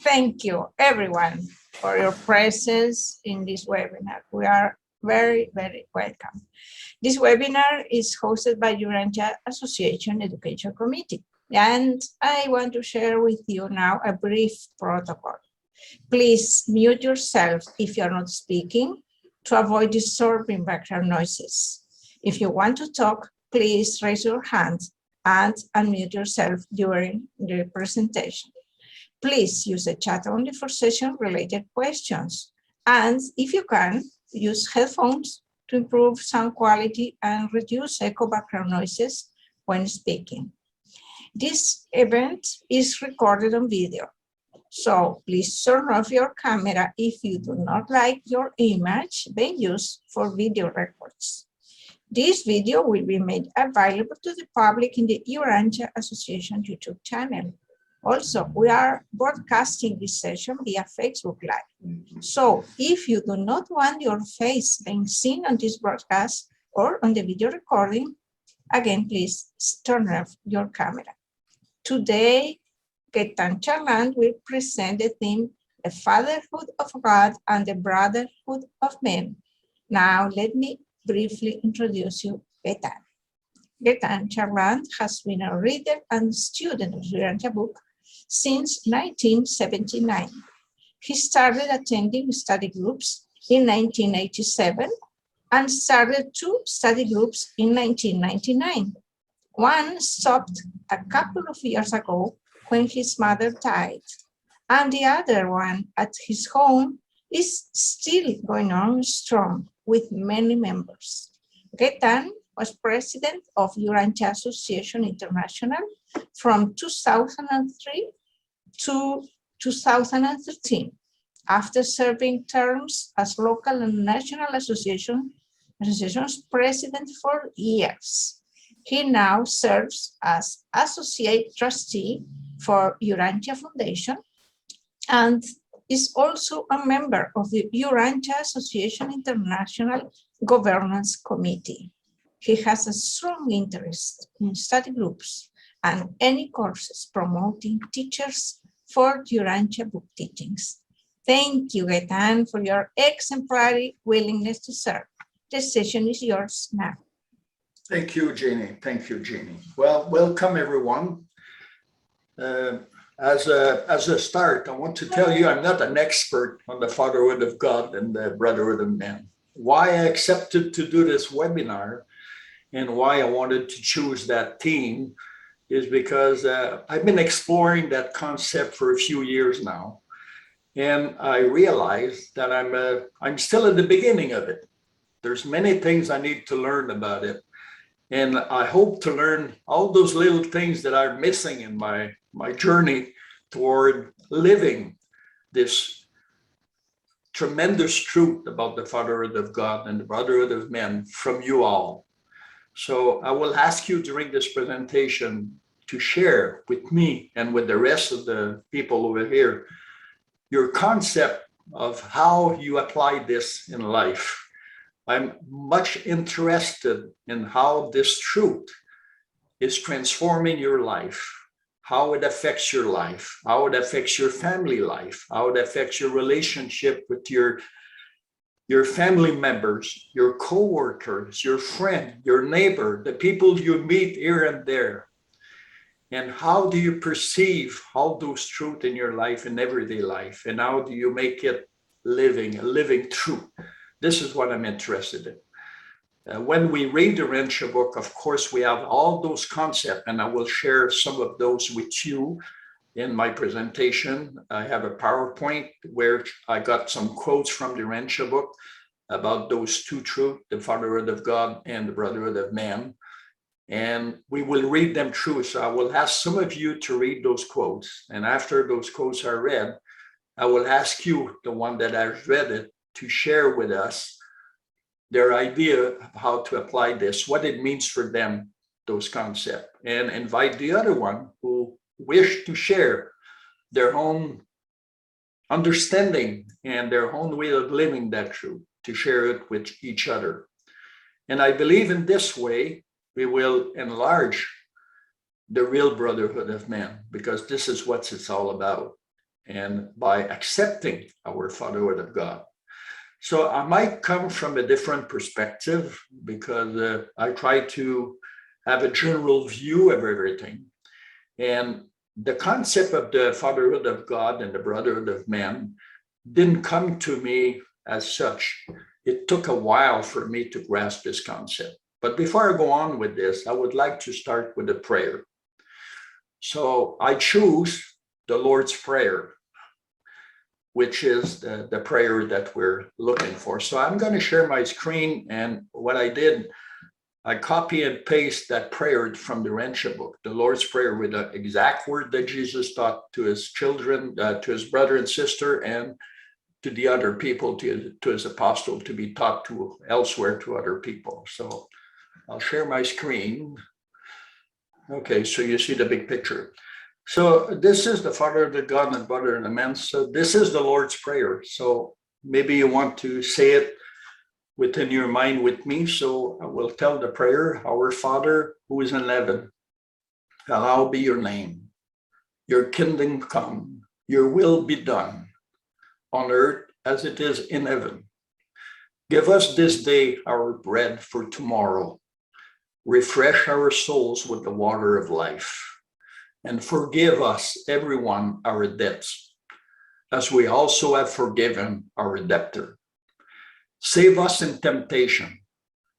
Thank you, everyone, for your presence in this webinar. We are very, very welcome. This webinar is hosted by Urantia Association Education Committee, and I want to share with you now a brief protocol. Please mute yourself if you're not speaking to avoid disturbing background noises. If you want to talk, please raise your hand and unmute yourself during the presentation. Please use the chat only for session-related questions. And if you can, use headphones to improve sound quality and reduce echo background noises when speaking. This event is recorded on video, so please turn off your camera if you do not like your image being used for video records. This video will be made available to the public in the Urantia Association YouTube channel. Also, we are broadcasting this session via Facebook Live. So if you do not want your face being seen on this broadcast or on the video recording, again, please turn off your camera. Today, Gaétan Charland will present the theme, the Fatherhood of God and the Brotherhood of Men. Now, let me briefly introduce you, Gaétan. Gaétan Charland has been a reader and student of Urantia book since 1979. He started attending study groups in 1987 and started 2 study groups in 1999. One stopped a couple of years ago when his mother died, and the other one at his home is still going on strong with many members. Gaétan was president of Urantia Association International from 2003 to 2013, after serving terms as local and national associations president for years. He now serves as associate trustee for Urantia Foundation and is also a member of the Urantia Association International Governance Committee. He has a strong interest in study groups and any courses promoting teachers for Urantia book teachings. Thank you, Gaétan, for your exemplary willingness to serve. The session is yours now. Thank you, Jeannie. Thank you, Jeannie. Well, welcome, everyone. As a start, I want to tell you I'm not an expert on the Fatherhood of God and the Brotherhood of Men. Why I accepted to do this webinar and why I wanted to choose that theme is because I've been exploring that concept for a few years now. And I realized that I'm still at the beginning of it. There's many things I need to learn about it. And I hope to learn all those little things that are missing in my journey toward living this tremendous truth about the Fatherhood of God and the Brotherhood of Men from you all. So I will ask you during this presentation to share with me and with the rest of the people over here your concept of how you apply this in life. I'm much interested in how this truth is transforming your life, how it affects your life, how it affects your family life, how it affects your relationship with your family members, your co-workers, your friend, your neighbor, the people you meet here and there. And how do you perceive all those truths in your life, in everyday life? And how do you make it a living truth? This is what I'm interested in. When we read the Urantia book, of course, we have all those concepts, and I will share some of those with you in my presentation. I have a PowerPoint where I got some quotes from the Urantia book about those 2 truths, the Fatherhood of God and the Brotherhood of Man. And we will read them through. So I will ask some of you to read those quotes. And after those quotes are read, I will ask you, the one that has read it, to share with us their idea of how to apply this, what it means for them, those concepts, and invite the other one who wish to share their own understanding and their own way of living that truth, to share it with each other. And I believe in this way, we will enlarge the real Brotherhood of Men, because this is what it's all about. and by accepting our Fatherhood of God. So I might come from a different perspective because I try to have a general view of everything. And the concept of the Fatherhood of God and the Brotherhood of Men didn't come to me as such. It took a while for me to grasp this concept. But before I go on with this, I would like to start with a prayer. So I choose the Lord's Prayer, which is the prayer that we're looking for. So I'm going to share my screen, and what I did, I copy and paste that prayer from the Urantia book, the Lord's Prayer, with the exact word that Jesus taught to his children, to his brother and sister, and to the other people, to his apostle, to be taught to elsewhere to other people. So I'll share my screen. Okay, so you see the big picture. So this is the Fatherhood of God and Brotherhood of Men. So this is the Lord's Prayer. So maybe you want to say it within your mind with me. So I will tell the prayer. Our Father who is in heaven, hallowed be your name. Your kingdom come, your will be done on earth as it is in heaven. Give us this day our bread for tomorrow. Refresh our souls with the water of life. And forgive us, everyone, our debts, as we also have forgiven our debtor. Save us in temptation,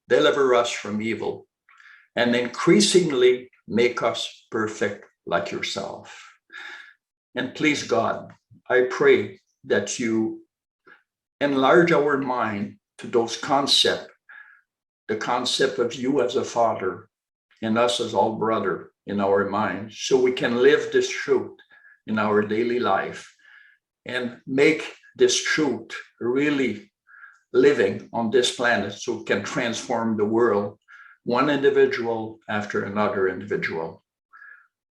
deliver us from evil, and increasingly make us perfect like yourself. And please, God, I pray that you enlarge our mind to those concepts, the concept of you as a father and us as all brother in our minds, so we can live this truth in our daily life and make this truth really living on this planet, so it can transform the world, one individual after another individual.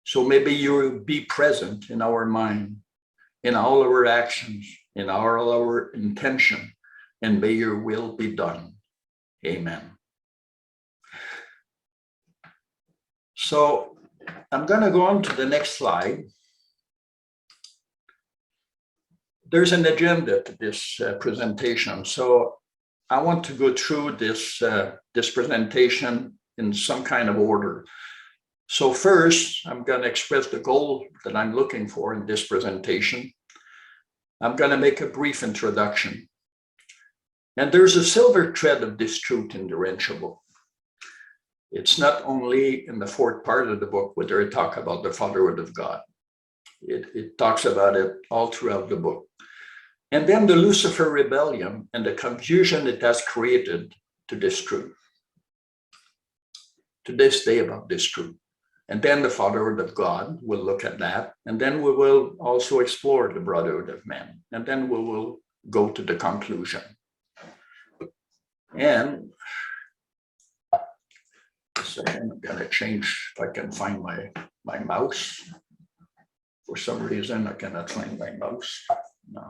So maybe you will be present in our mind, in all our actions, in all our intention, and may your will be done. Amen. So I'm going to go on to the next slide. There's an agenda to this presentation. So I want to go through this presentation in some kind of order. So first, I'm going to express the goal that I'm looking for in this presentation. I'm going to make a brief introduction. And there's a silver thread of this truth in the Urantia book. It's not only in the fourth part of the book where they talk about the Fatherhood of God. It talks about it all throughout the book. And then the Lucifer rebellion and the confusion it has created to this truth, to this day about this truth. And then the Fatherhood of God, we'll look at that. And then we will also explore the Brotherhood of Men. And then we will go to the conclusion. And second, I'm going to change, if I can find my mouse. For some reason, I cannot find my mouse. No.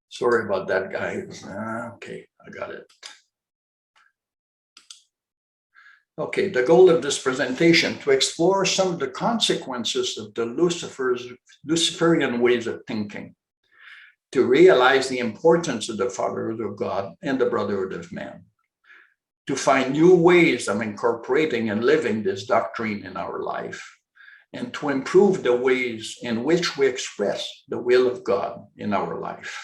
Sorry about that, guys. Okay, I got it. Okay, the goal of this presentation, to explore some of the consequences of the Luciferian ways of thinking, to realize the importance of the Fatherhood of God and the Brotherhood of Man, to find new ways of incorporating and living this doctrine in our life, and to improve the ways in which we express the will of God in our life.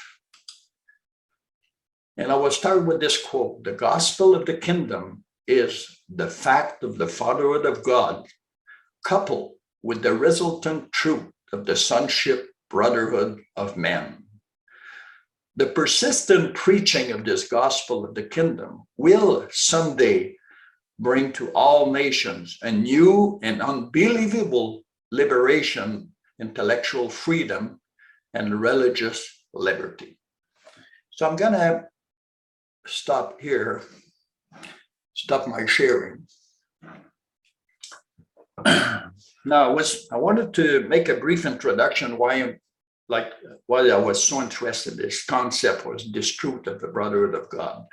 And I will start with this quote: "The gospel of the kingdom is the fact of the Fatherhood of God, coupled with the resultant truth of the sonship Brotherhood of Men. The persistent preaching of this gospel of the kingdom will someday bring to all nations a new and unbelievable liberation, intellectual freedom, and religious liberty." So I'm going to stop here, stop my sharing. Now, I wanted to make a brief introduction why I was so interested in this concept, was this truth of the Brotherhood of God.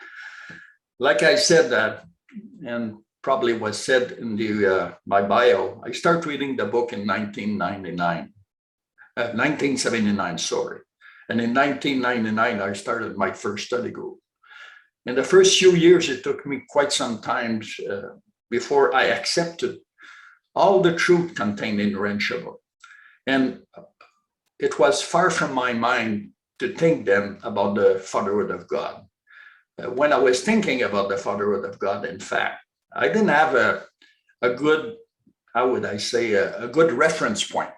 Like I said that, and probably was said in my bio, I started reading the book in 1999. 1979, sorry. And in 1999, I started my first study group. In the first few years, it took me quite some time before I accepted all the truth contained in Urantia book. And it was far from my mind to think then about the Fatherhood of God. When I was thinking about the Fatherhood of God, in fact, I didn't have a good, how would I say, a good reference point.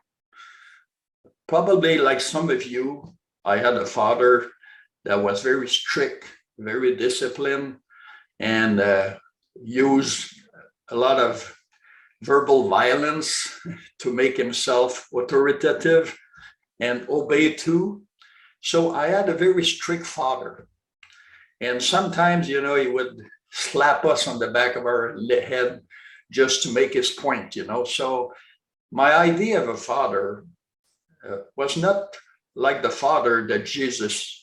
Probably like some of you, I had a father that was very strict, very disciplined, and used a lot of verbal violence to make himself authoritative and obey too. So I had a very strict father. And sometimes, he would slap us on the back of our head just to make his point, So my idea of a father was not like the father that Jesus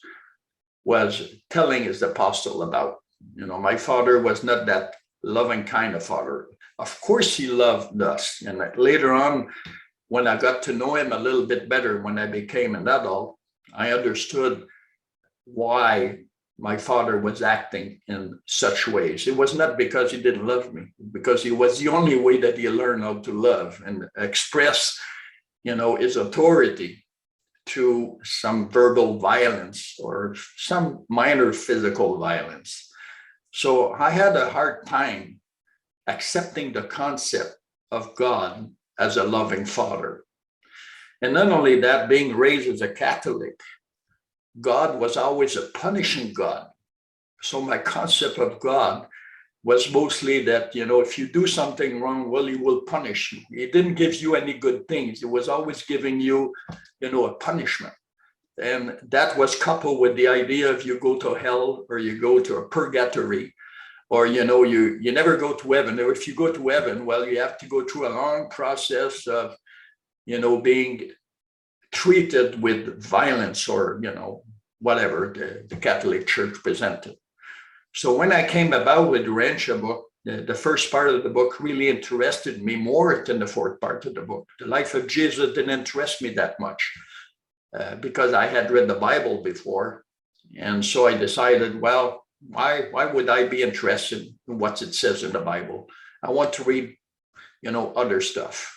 was telling his apostle about. My father was not that loving kind of father. Of course, he loved us. And later on, when I got to know him a little bit better, when I became an adult, I understood why my father was acting in such ways. It was not because he didn't love me, because it was the only way that he learned how to love and express, his authority through some verbal violence or some minor physical violence. So I had a hard time accepting the concept of God as a loving father. And not only that, being raised as a Catholic, God was always a punishing God. So my concept of God was mostly that, if you do something wrong, well, he will punish you. He didn't give you any good things. He was always giving you, a punishment. And that was coupled with the idea of you go to hell or you go to a purgatory, or, you never go to heaven. Or if you go to heaven, well, you have to go through a long process of, being treated with violence or, whatever the Catholic Church presented. So when I came about with the Urantia book, the first part of the book really interested me more than the fourth part of the book. The life of Jesus didn't interest me that much because I had read the Bible before. And so I decided, well, why would I be interested in what it says in the Bible? I want to read, other stuff.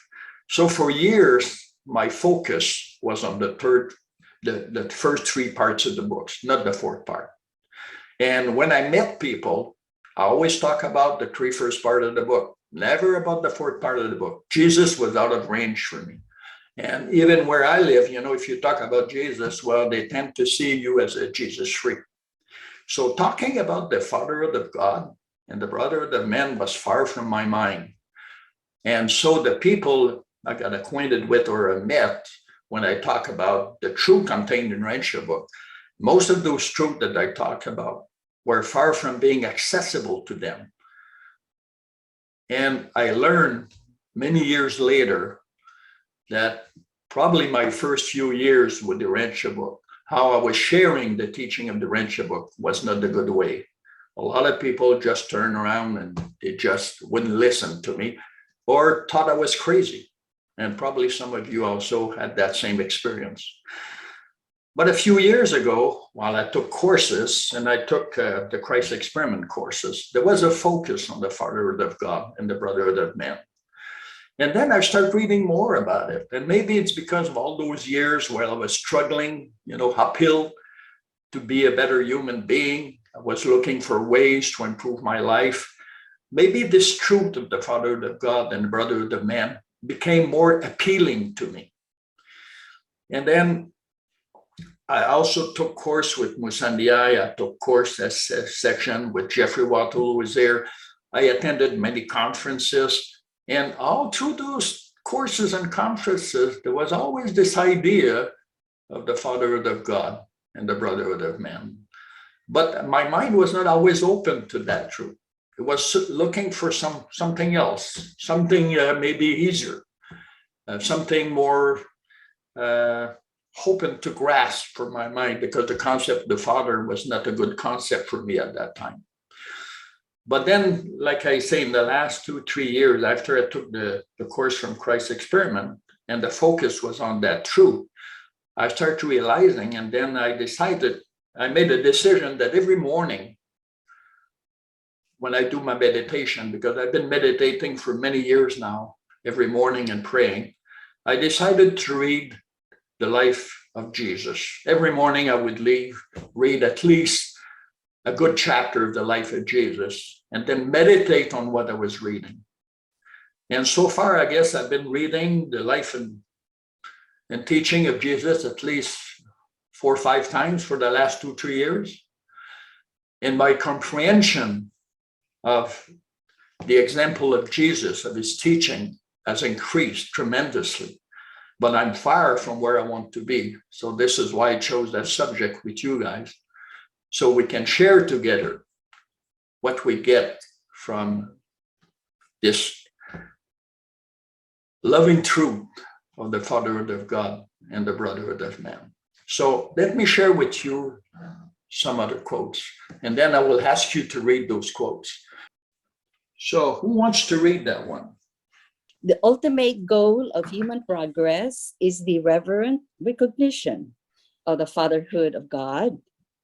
So for years, my focus was on the first three parts of the books, not the fourth part. And when I met people, I always talk about the three first part of the book, never about the fourth part of the book. Jesus was out of range for me. And even where I live, if you talk about Jesus, well, they tend to see you as a Jesus freak. So talking about the Fatherhood of God and the Brotherhood of Men was far from my mind. And so the people I got acquainted with or met when I talk about the truth contained in Urantia book, most of those truths that I talk about were far from being accessible to them. And I learned many years later that probably my first few years with the Urantia book, how I was sharing the teaching of the Urantia book was not the good way. A lot of people just turned around and they just wouldn't listen to me or thought I was crazy. And probably some of you also had that same experience. But a few years ago, while I took courses, and I took the Christ Experiment courses, there was a focus on the Fatherhood of God and the Brotherhood of Men. And then I started reading more about it. And maybe it's because of all those years where I was struggling, uphill to be a better human being. I was looking for ways to improve my life. Maybe this truth of the Fatherhood of God and the Brotherhood of Man became more appealing to me. And then I also took course with Musandiai. I took course as section with Jeffrey Wattle, who was there. I attended many conferences. And all through those courses and conferences, there was always this idea of the Fatherhood of God and the Brotherhood of Men. But my mind was not always open to that truth. It was looking for something else, something maybe easier, something more open to grasp for my mind, because the concept of the Father was not a good concept for me at that time. But then, like I say, in the last 2-3 years after I took the course from Christ Experiment, and the focus was on that truth, I started realizing, and then I made a decision that every morning when I do my meditation, because I've been meditating for many years now, every morning and praying, I decided to read the life of Jesus. Every morning I would read at least a good chapter of the life of Jesus, and then meditate on what I was reading. And so far, I guess I've been reading the life and teaching of Jesus at least 4 or 5 times for the last 2-3 years. And my comprehension of the example of Jesus, of his teaching, has increased tremendously. But I'm far from where I want to be. So this is why I chose that subject with you guys, so we can share together what we get from this loving truth of the Fatherhood of God and the Brotherhood of Man. So let me share with you some other quotes, and then I will ask you to read those quotes. So who wants to read that one? The ultimate goal of human progress is the reverent recognition of the fatherhood of God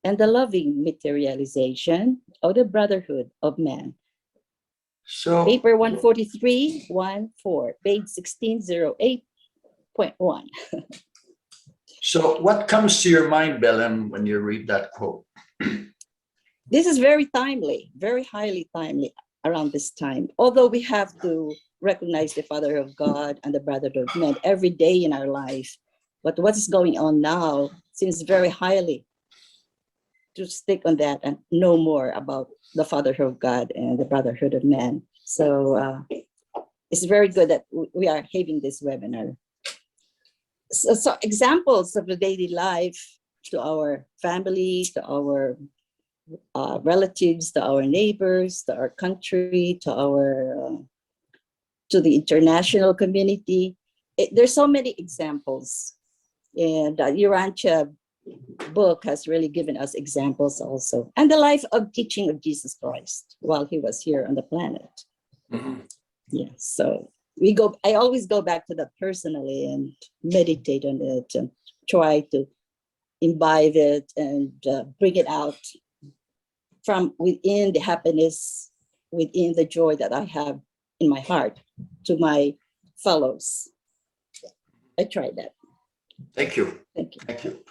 and the loving materialization of the brotherhood of man. So Paper 143, 1-4, page 1608.1. So what comes to your mind, Belen, when you read that quote? This is very timely, very highly timely around this time. Although we have to recognize the Father of God and the Brotherhood of Men every day in our life, but what is going on now seems very highly to stick on that and know more about the Fatherhood of God and the Brotherhood of Men. So it's very good that we are having this webinar. So examples of the daily life to our family, to our relatives, to our neighbors, to our country, to the international community. There's so many examples, and Urantia book has really given us examples also, and the life of teaching of Jesus Christ while he was here on the planet. Mm-hmm. Yeah, so I always go back to that personally and meditate on it and try to imbibe it and bring it out from within the happiness, within the joy that I have in my heart to my fellows. I tried that. Thank you. Thank you. Thank you.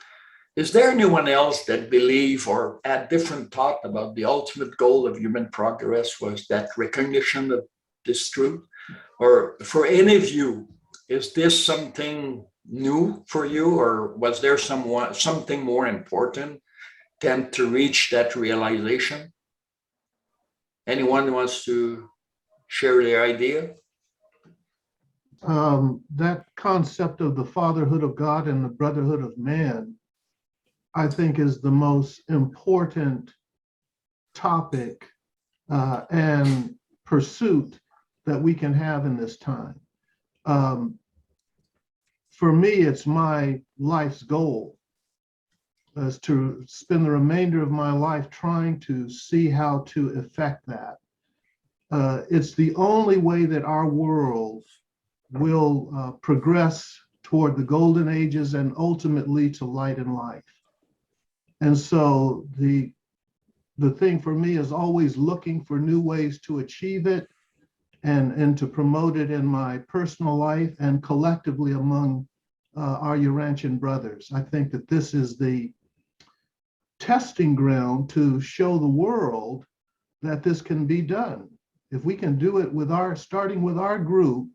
Is there anyone else that believe or had different thought about the ultimate goal of human progress was that recognition of this truth? Or for any of you, is this something new for you, or was there something more important than to reach that realization? Anyone wants to share their idea? That concept of the fatherhood of God and the brotherhood of man, I think, is the most important topic and pursuit that we can have in this time. For me, it's my life's goal is to spend the remainder of my life trying to see how to effect that. It's the only way that our world will progress toward the golden ages and ultimately to light and life. And so the thing for me is always looking for new ways to achieve it and to promote it in my personal life and collectively among our Urantian brothers. I think that this is the testing ground to show the world that this can be done. If we can do it starting with our group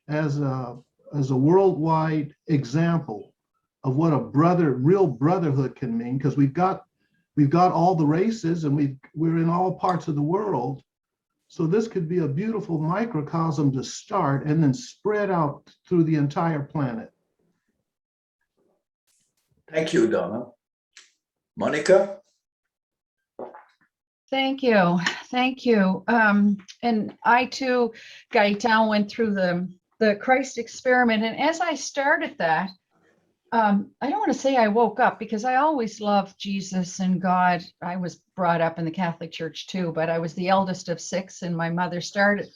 as a worldwide example of what a real brotherhood can mean, because we've got all the races and we're in all parts of the world. So this could be a beautiful microcosm to start and then spread out through the entire planet. Thank you, Donna. Monica? Thank you. Thank you. And I too, Gaétan, went through the Christ experiment. And as I started that, I don't want to say I woke up, because I always loved Jesus and God. I was brought up in the Catholic Church too, but I was the eldest of 6 and my mother started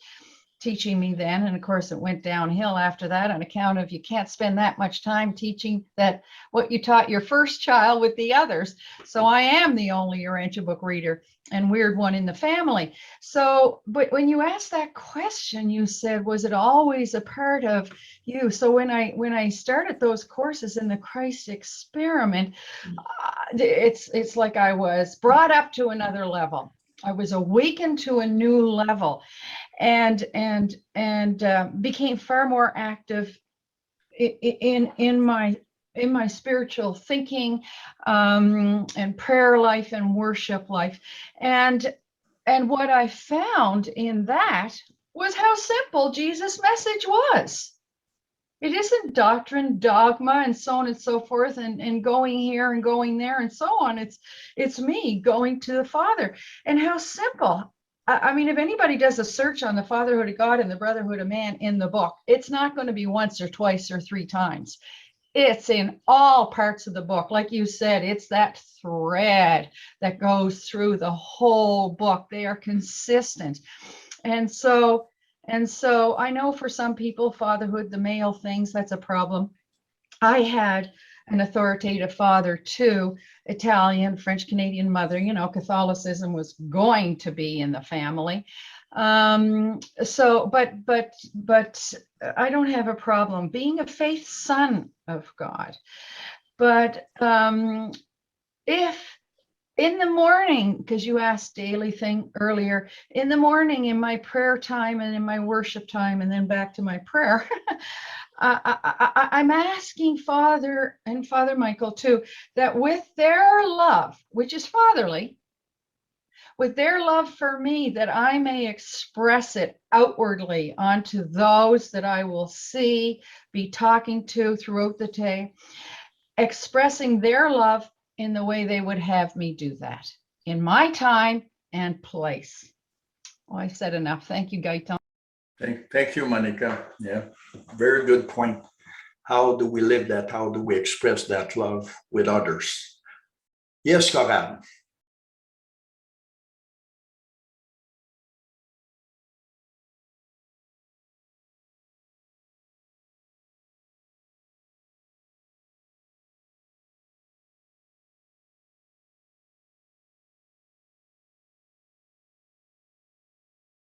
teaching me then. And of course, it went downhill after that on account of you can't spend that much time teaching that what you taught your first child with the others. So I am the only Urantia book reader and weird one in the family. So, but when you asked that question, you said, was it always a part of you? So when I started those courses in the Christ experiment, it's like I was brought up to another level. I was awakened to a new level, and became far more active in my spiritual thinking, and prayer life and worship life. And what I found in that was how simple Jesus' message was. It isn't doctrine, dogma, and so on and so forth, and going here and going there and so on. It's me going to the Father. And how simple. I mean, if anybody does a search on the Fatherhood of God and the Brotherhood of Man in the book, it's not going to be once or twice or three times. It's in all parts of the book. Like you said, it's that thread that goes through the whole book. They are consistent. And so I know for some people, fatherhood, the male things, that's a problem. I had an authoritative father too, Italian, French Canadian mother. You know, Catholicism was going to be in the family. So, but I don't have a problem being a faith son of God. But if in the morning, because you asked daily thing earlier, in the morning in my prayer time and in my worship time, and then back to my prayer, I'm asking Father and Father Michael too, that with their love, which is fatherly, with their love for me, that I may express it outwardly onto those that I will see, be talking to throughout the day, expressing their love in the way they would have me do that, in my time and place. Oh, I said enough. Thank you, Gaétan. Thank you, Monica. Yeah, very good point. How do we live that? How do we express that love with others? Yes, Coran.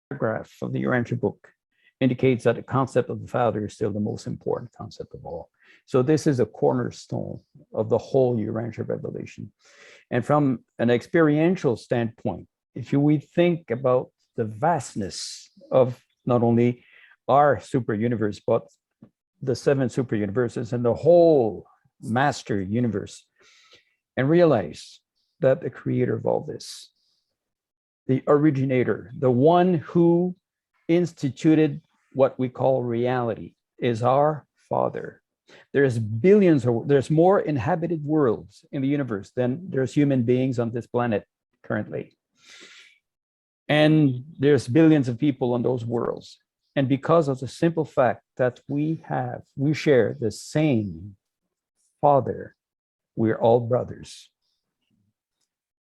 Paragraph of the Urantia book indicates that the concept of the Father is still the most important concept of all. So this is a cornerstone of the whole Urantia revelation. And from an experiential standpoint, if we think about the vastness of not only our super universe, but the 7 super universes and the whole master universe, and realize that the creator of all this, the originator, the one who instituted what we call reality, is our Father. There's more inhabited worlds in the universe than there's human beings on this planet currently. And there's billions of people on those worlds. And because of the simple fact that we share the same Father, we're all brothers.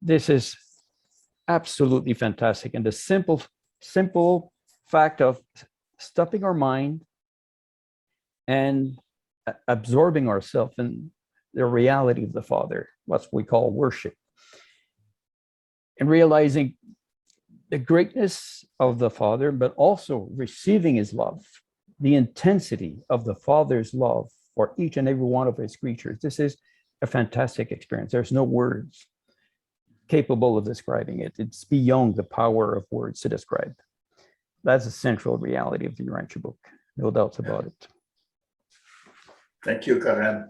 This is absolutely fantastic. And the simple fact of stopping our mind and absorbing ourselves in the reality of the Father, what we call worship, and realizing the greatness of the Father, but also receiving his love, the intensity of the Father's love for each and every one of his creatures. This is a fantastic experience. There's no words capable of describing it. It's beyond the power of words to describe. That's a central reality of the Urantia book, no doubts about it. Thank you, Karen.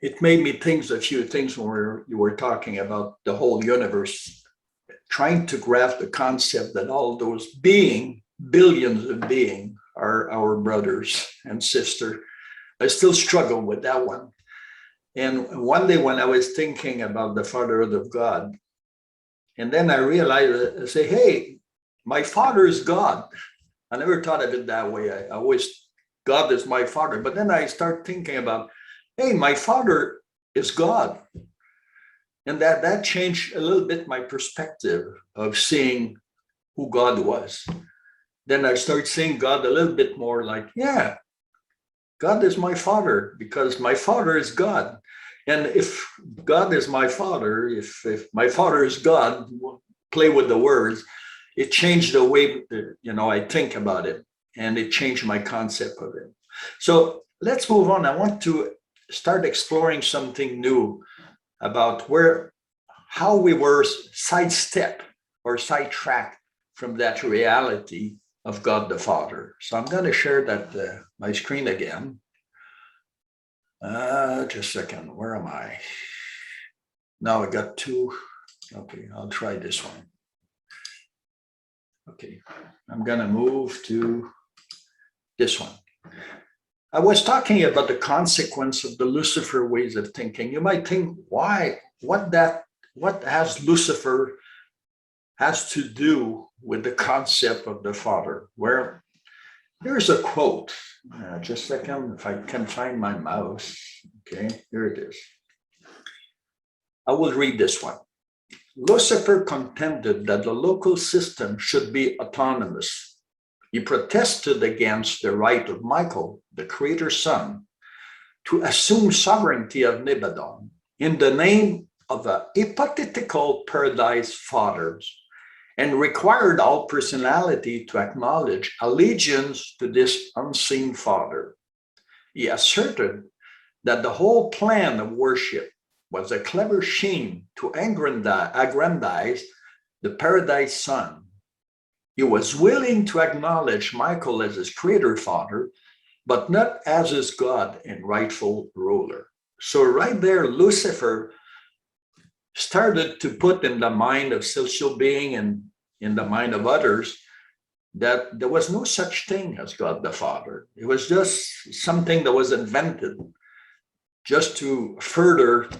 It made me think a few things when you were talking about the whole universe, trying to grasp the concept that all those billions of beings are our brothers and sisters. I still struggle with that one. And one day when I was thinking about the Fatherhood of God, and then I realized, I say, hey, my Father is God. I never thought of it that way. I always, God is my Father. But then I start thinking about, hey, my Father is God. And that changed a little bit my perspective of seeing who God was. Then I started seeing God a little bit more like, yeah, God is my father because my father is God. And if God is my father, if my father is God, play with the words, it changed the way, I think about it, and it changed my concept of it. So let's move on. I want to start exploring something new about how we were sidestepped or sidetracked from that reality of God the Father. So I'm going to share that my screen again. Just a second. Where am I? Now I got two. Okay, I'll try this one. Okay, I'm going to move to this one. I was talking about the consequence of the Lucifer ways of thinking. You might think, why? What has Lucifer has to do with the concept of the Father? Where there's a quote. Just a second, if I can find my mouse. Okay, here it is. I will read this one. Lucifer contended that the local system should be autonomous. He protested against the right of Michael, the Creator's son, to assume sovereignty of Nibadon in the name of a hypothetical paradise fathers, and required all personality to acknowledge allegiance to this unseen father. He asserted that the whole plan of worship was a clever scheme to aggrandize the paradise son. He was willing to acknowledge Michael as his creator father, but not as his God and rightful ruler. So right there, Lucifer started to put in the mind of social being and in the mind of others that there was no such thing as God the Father. It was just something that was invented just to further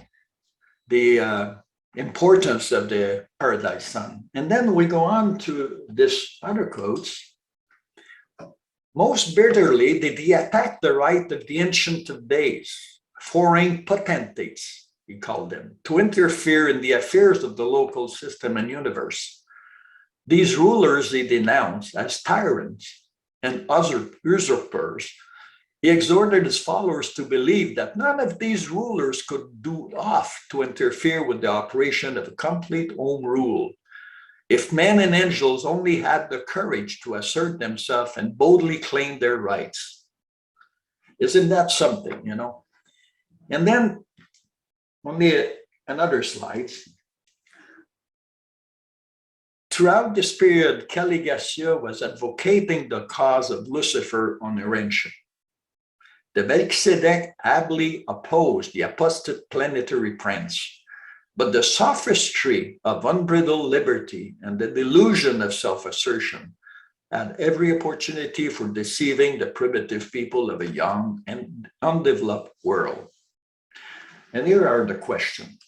the importance of the paradise son. And then we go on to this other quotes. Most bitterly did he attack the right of the Ancient of Days, foreign potentates, he called them, to interfere in the affairs of the local system and universe. These rulers he denounced as tyrants and usurpers. He exhorted his followers to believe that none of these rulers could do off to interfere with the operation of a complete home rule. If men and angels only had the courage to assert themselves and boldly claim their rights. Isn't that something, And then only another slide. Throughout this period, Kelly Garcia was advocating the cause of Lucifer on Urantia. The Melchizedek ably opposed the apostate planetary prince, but the sophistry of unbridled liberty and the delusion of self-assertion had every opportunity for deceiving the primitive people of a young and undeveloped world. And here are the questions.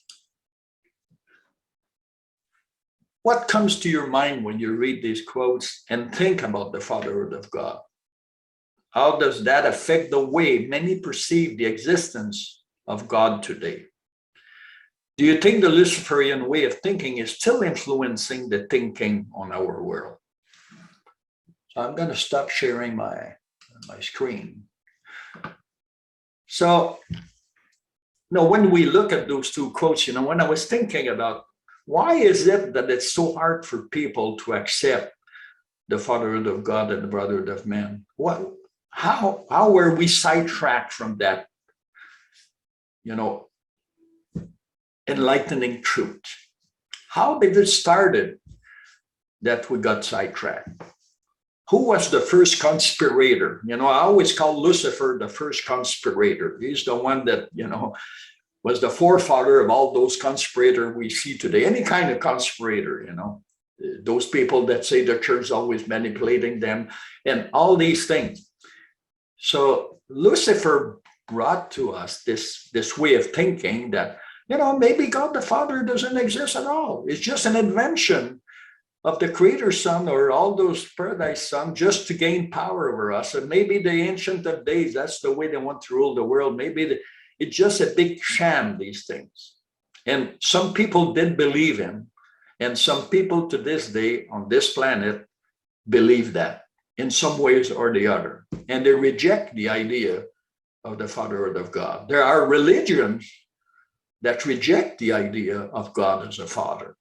What comes to your mind when you read these quotes and think about the Fatherhood of God? How does that affect the way many perceive the existence of God today? Do you think the Luciferian way of thinking is still influencing the thinking on our world? So I'm going to stop sharing my screen. So, when we look at those two quotes, when I was thinking about why is it that it's so hard for people to accept the Fatherhood of God and the Brotherhood of Men? How were we sidetracked from that, enlightening truth? How did it started that we got sidetracked? Who was the first conspirator? I always call Lucifer the first conspirator. He's the one that, was the forefather of all those conspirators we see today. Any kind of conspirator, those people that say the church is always manipulating them and all these things. So Lucifer brought to us this way of thinking that, maybe God the Father doesn't exist at all. It's just an invention of the Creator Son or all those paradise sons just to gain power over us. And maybe the Ancient of Days, that's the way they want to rule the world. Maybe it's just a big sham, these things. And some people did believe him. And some people to this day on this planet believe that in some ways or the other. And they reject the idea of the Fatherhood of God. There are religions that reject the idea of God as a father.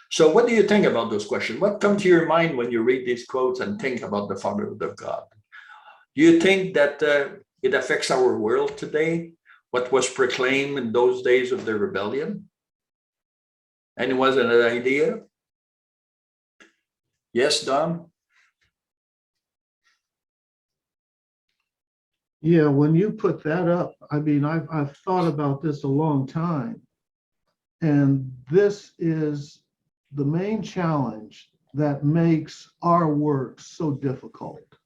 So what do you think about those questions? What comes to your mind when you read these quotes and think about the Fatherhood of God? Do you think that it affects our world today? What was proclaimed in those days of the rebellion? And it was an idea? Yes, Don? Yeah, when you put that up, I mean, I've thought about this a long time. And this is the main challenge that makes our work so difficult,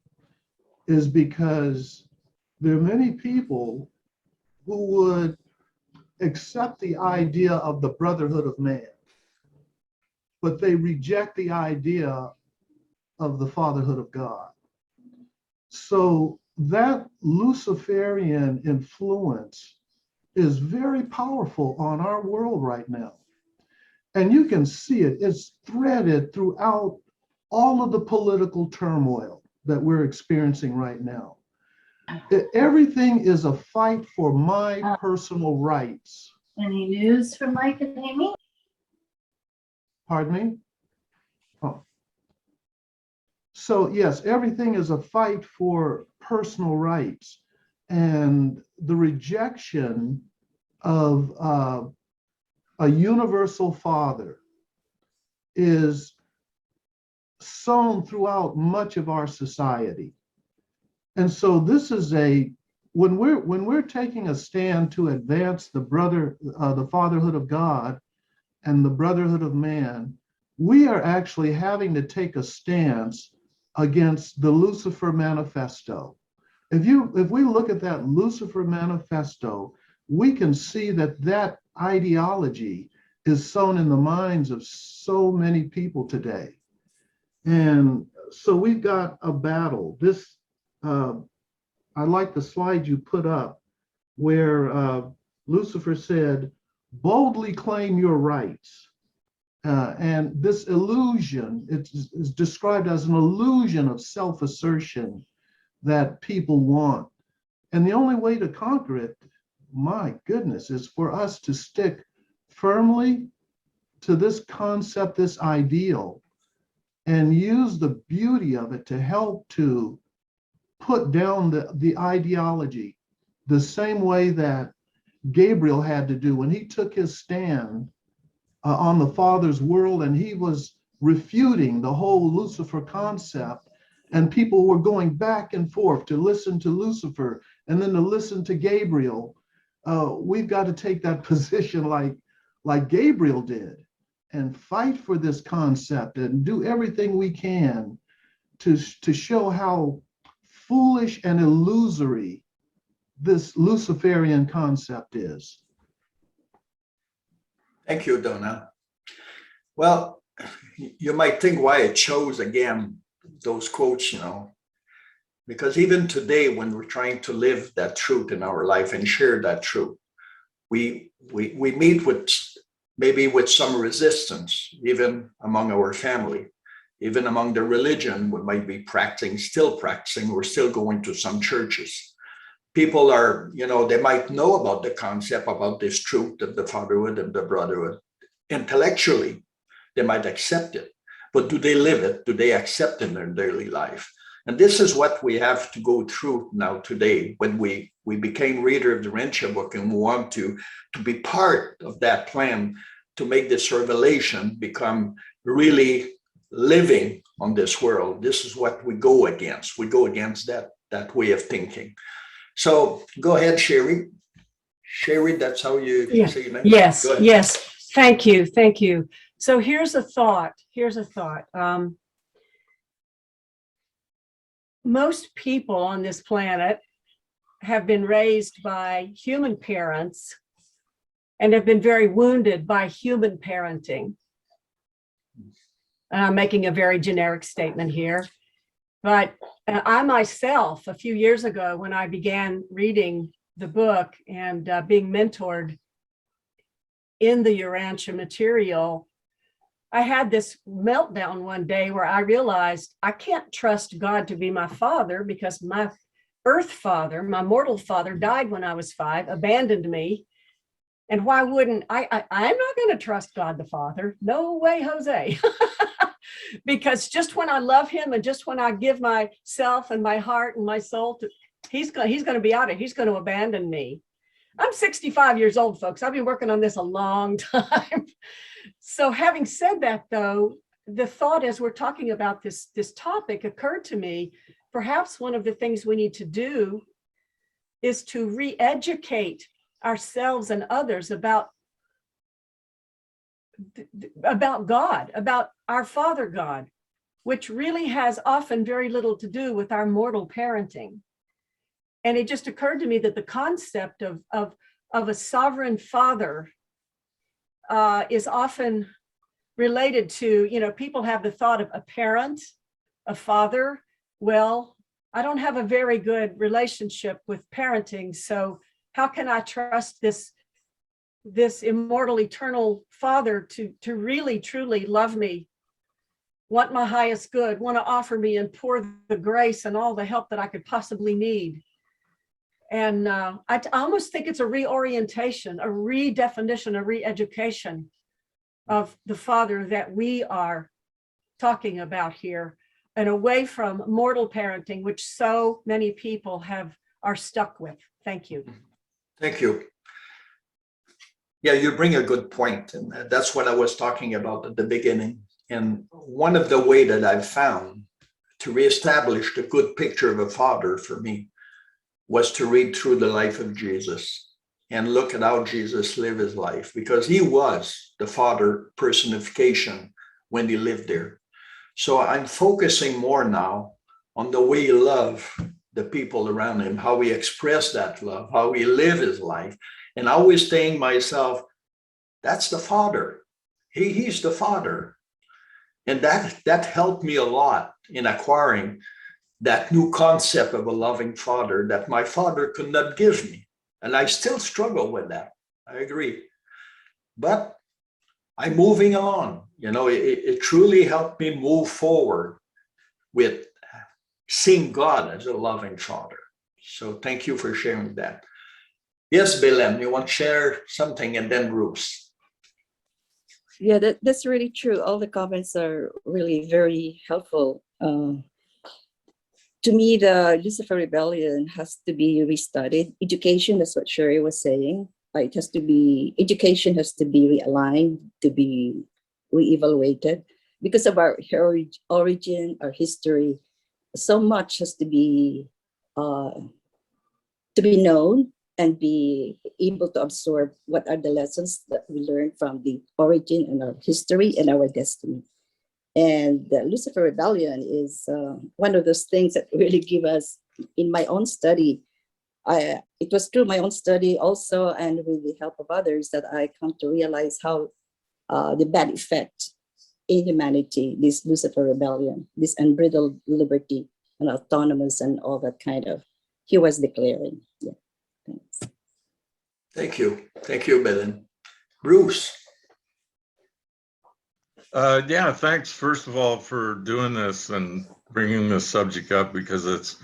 is because there are many people who would accept the idea of the Brotherhood of Man, but they reject the idea of the Fatherhood of God. So that Luciferian influence is very powerful on our world right now. And you can see it, it's threaded throughout all of the political turmoil that we're experiencing right now. Everything is a fight for my personal rights. Any news from Mike and Amy? Pardon me? Oh. So yes, everything is a fight for personal rights, and the rejection of a universal father is sown throughout much of our society. And so this is when we're taking a stand to advance the Fatherhood of God and the Brotherhood of Man, we are actually having to take a stance against the Lucifer Manifesto. If we look at that Lucifer Manifesto, we can see that ideology is sown in the minds of so many people today. And so we've got a battle. I like the slide you put up where Lucifer said, boldly claim your rights. And this illusion, is described as an illusion of self-assertion that people want. And the only way to conquer it, my goodness, is for us to stick firmly to this concept, this ideal, and use the beauty of it to help to put down the ideology the same way that Gabriel had to do when he took his stand on the Father's world, and he was refuting the whole Lucifer concept, and people were going back and forth to listen to Lucifer and then to listen to Gabriel. We've got to take that position like Gabriel did and fight for this concept and do everything we can to show how foolish and illusory this Luciferian concept is. Thank you, Donna. Well, you might think why I chose again those quotes, because even today, when we're trying to live that truth in our life and share that truth, we meet with some resistance, even among our family, even among the religion we might be still practicing, we're still going to some churches. People are, they might know about the concept, about this truth of the Fatherhood and the Brotherhood. Intellectually, they might accept it, but do they live it? Do they accept it in their daily life? And this is what we have to go through now today when we became reader of the Urantia book, and we want to be part of that plan to make this revelation become really living on this world. This is what we go against. We go against that way of thinking. So go ahead, Sherry. Sherry, that's how you say your name? Yes, yes. Thank you. So here's a thought. Most people on this planet have been raised by human parents and have been very wounded by human parenting. And I'm making a very generic statement here. But I myself, a few years ago, when I began reading the book and being mentored in the Urantia material, I had this meltdown one day where I realized I can't trust God to be my father because my earth father, my mortal father, died when I was 5, abandoned me. And why wouldn't I'm not going to trust God the Father. No way, Jose. Because just when I love him and just when I give myself and my heart and my soul to, he's going to be out of it. He's going to abandon me. I'm 65 years old, folks. I've been working on this a long time. So having said that, though, the thought as we're talking about this topic occurred to me, perhaps one of the things we need to do is to re-educate ourselves and others about God, about our Father God, which really has often very little to do with our mortal parenting. And it just occurred to me that the concept of a sovereign father is often related to, people have the thought of a parent, a father. Well, I don't have a very good relationship with parenting, so how can I trust this immortal, eternal Father to really, truly love me, want my highest good, want to offer me and pour the grace and all the help that I could possibly need? And I almost think it's a reorientation, a redefinition, a re-education of the Father that we are talking about here, and away from mortal parenting, which so many people are stuck with. Thank you. Thank you. Yeah, you bring a good point, and that's what I was talking about at the beginning. And one of the ways that I've found to reestablish the good picture of a father for me was to read through the life of Jesus and look at how Jesus lived his life, because he was the Father personification when he lived there. So I'm focusing more now on the way he loved the people around him, how he expressed that love, how he lived his life. And I always saying myself, that's the Father. He's the Father. And that helped me a lot in acquiring that new concept of a loving Father that my father could not give me. And I still struggle with that. I agree. But I'm moving on. It truly helped me move forward with seeing God as a loving Father. So thank you for sharing that. Yes, Belen, you want to share something, and then Bruce. Yeah, that's really true. All the comments are really very helpful. To me, the Lucifer Rebellion has to be restudied. Education, that's what Sherry was saying. Education has to be realigned, to be reevaluated because of our origin, our history. So much has to be known and be able to absorb what are the lessons that we learned from the origin and our history and our destiny. And the Lucifer Rebellion is one of those things that really give us, in my own study, it was through my own study also, and with the help of others, that I come to realize how the bad effect in humanity, this Lucifer Rebellion, this unbridled liberty and autonomous and all that kind of, he was declaring. Yeah, thanks. Thank you. Thank you, Belen. Bruce. Yeah, thanks, first of all, for doing this and bringing this subject up, because it's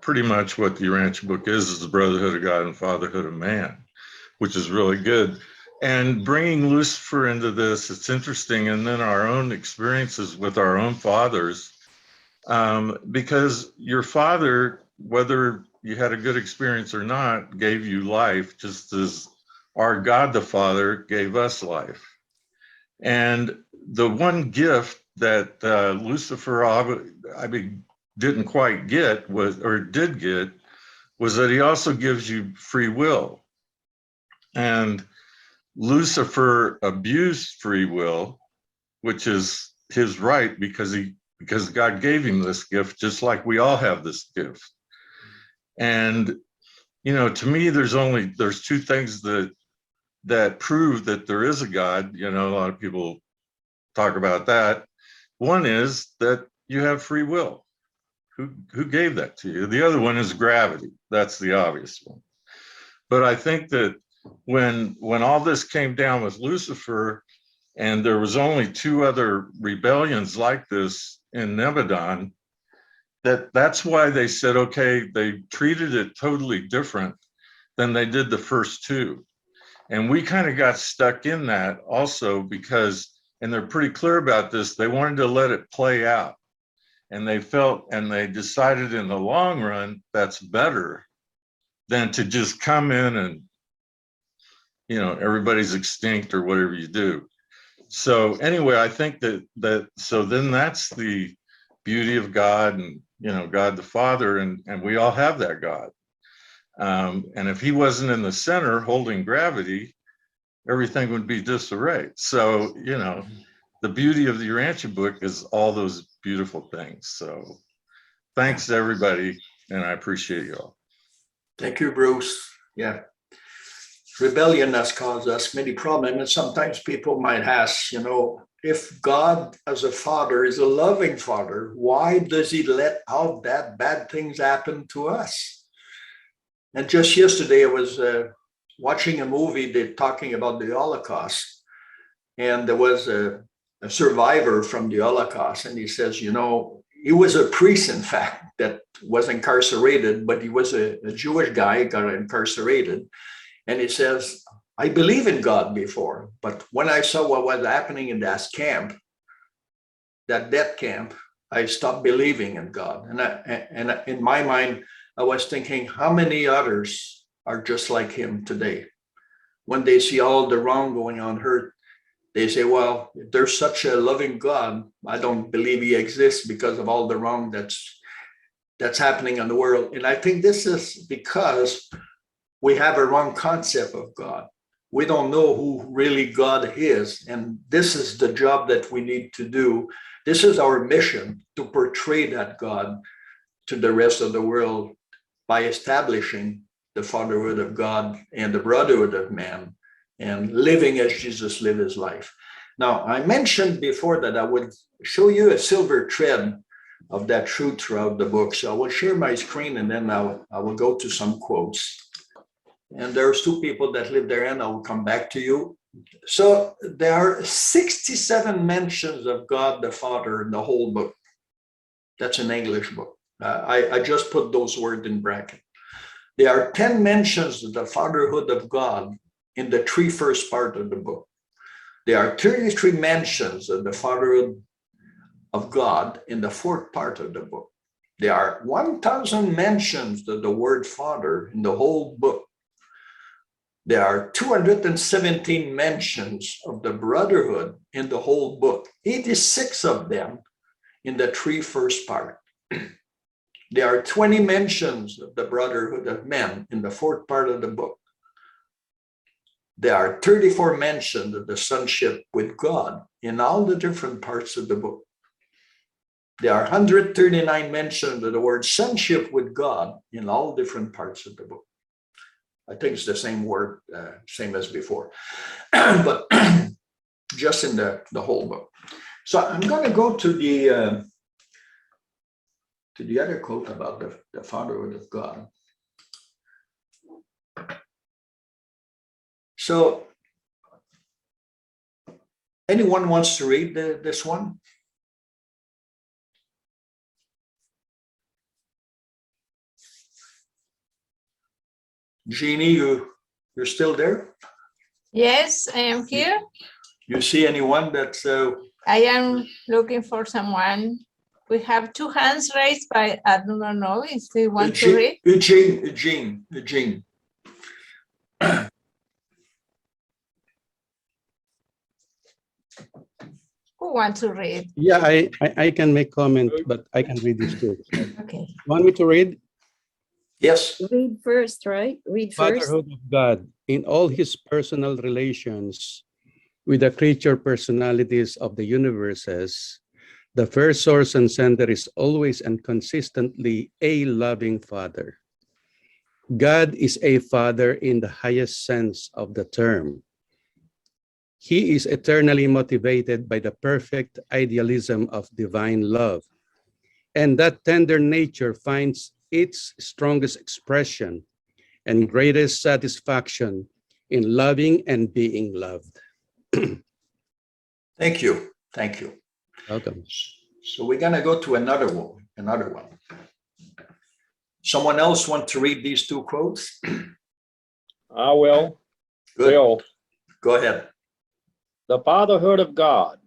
pretty much what the Urantia book is the Brotherhood of God and Fatherhood of Man, which is really good. And bringing Lucifer into this, it's interesting, and then our own experiences with our own fathers, because your father, whether you had a good experience or not, gave you life, just as our God the Father gave us life. And the one gift that Lucifer didn't quite get was that he also gives you free will. And Lucifer abused free will, which is his right, because God gave him this gift, just like we all have this gift. And to me, there's two things that prove that there is a God. A lot of people talk about that. One is that you have free will. Who gave that to you? The other one is gravity. That's the obvious one. But I think that when all this came down with Lucifer, and there was only 2 other rebellions like this in Nebadon, that's why they said, okay, they treated it totally different than they did the first 2. And we kind of got stuck in that also because, and they're pretty clear about this, they wanted to let it play out. And they felt, and they decided in the long run, that's better than to just come in and, everybody's extinct or whatever you do. So anyway, I think so then that's the beauty of God and, God the Father, and we all have that God. And if he wasn't in the center holding gravity, everything would be disarray. So, the beauty of the Urantia book is all those beautiful things. So thanks to everybody, and I appreciate you all. Thank you, Bruce. Yeah. Rebellion has caused us many problems. And sometimes people might ask, if God as a father is a loving father, why does he let all that bad things happen to us? And just yesterday, I was watching a movie talking about the Holocaust. And there was a survivor from the Holocaust. And he says, he was a priest, in fact, that was incarcerated, but he was a Jewish guy, got incarcerated. And he says, I believe in God before, but when I saw what was happening in that camp, that death camp, I stopped believing in God. And in my mind, I was thinking, how many others are just like him today? When they see all the wrong going on earth, they say, well, if there's such a loving God, I don't believe he exists because of all the wrong that's happening in the world. And I think this is because we have a wrong concept of God. We don't know who really God is. And this is the job that we need to do. This is our mission, to portray that God to the rest of the world by establishing the Fatherhood of God and the Brotherhood of Man and living as Jesus lived his life. Now, I mentioned before that I would show you a silver thread of that truth throughout the book. So I will share my screen and then I will go to some quotes. And there's 2 people that live there, and I will come back to you. So there are 67 mentions of God the Father in the whole book. That's an English book. I just put those words in bracket. There are 10 mentions of the Fatherhood of God in the 3 first part of the book. There are 33 mentions of the Fatherhood of God in the 4th part of the book. There are 1,000 mentions of the word Father in the whole book. There are 217 mentions of the Brotherhood in the whole book, 86 of them in the 3 first part. There are 20 mentions of the Brotherhood of Men in the 4th part of the book. There are 34 mentions of the sonship with God in all the different parts of the book. There are 139 mentions of the word sonship with God in all different parts of the book. I think it's the same word, same as before, but just in the whole book. So I'm going to go to the other quote about the Fatherhood of God. So anyone wants to read this one? Jeannie, you're still there? Yes, I am here. You see anyone that's... I am looking for someone. We have 2 hands raised, but I do not know if they want to read. Eugene. Who wants to read? Yeah, I can make comment, but I can read this too. Okay. Want me to read? Yes. Read first, right? Read first. Fatherhood of God in all his personal relations with the creature personalities of the universes, the first source and center is always and consistently a loving Father. God is a Father in the highest sense of the term. He is eternally motivated by the perfect idealism of divine love. And that tender nature finds its strongest expression and greatest satisfaction in loving and being loved. Thank you. Thank you. Welcome. So we're gonna go to another one. Someone else want to read these two quotes? I will. Good. Will. Go ahead. The Fatherhood of God.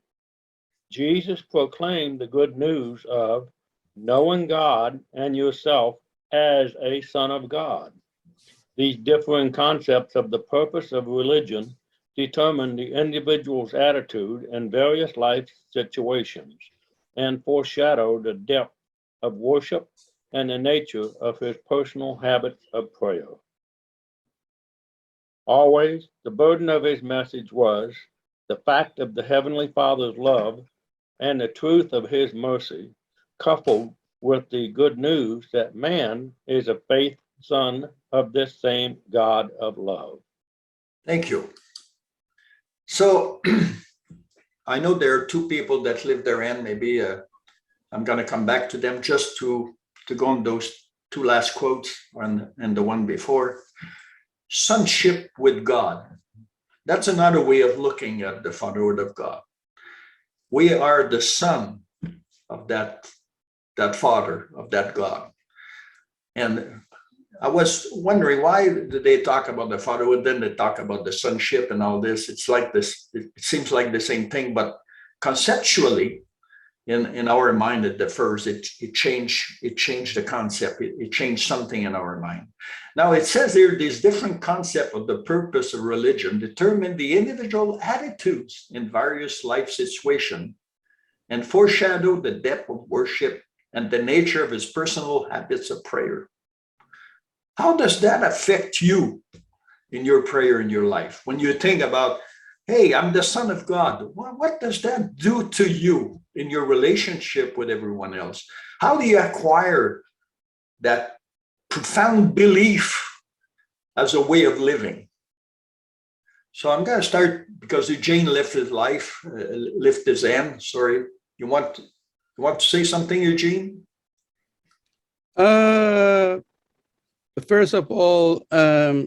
Jesus proclaimed the good news of knowing God and yourself as a son of God. These differing concepts of the purpose of religion determine the individual's attitude in various life situations and foreshadow the depth of worship and the nature of his personal habits of prayer. Always, the burden of his message was the fact of the Heavenly Father's love and the truth of his mercy, coupled with the good news that man is a faith son of this same God of love. Thank you. So I know there are two people that live there, and maybe I'm going to come back to them just to go on those two last quotes and the one before. Sonship with God. That's another way of looking at the Fatherhood of God. We are the son of that Father, of that God. And I was wondering, why do they talk about the fatherhood, then they talk about the sonship and all this? It's like this, it seems like the same thing, but conceptually, in our mind at the first, it changed the concept. It changed something in our mind. Now it says here, this different concept of the purpose of religion determine the individual attitudes in various life situations and foreshadow the depth of worship and the nature of his personal habits of prayer. How does that affect you in your prayer in your life? When you think about, hey, I'm the son of God, what does that do to you in your relationship with everyone else? How do you acquire that profound belief as a way of living? So I'm going to start, because Eugene lifted his hand. Sorry, you want to say something, Eugene? First of all, I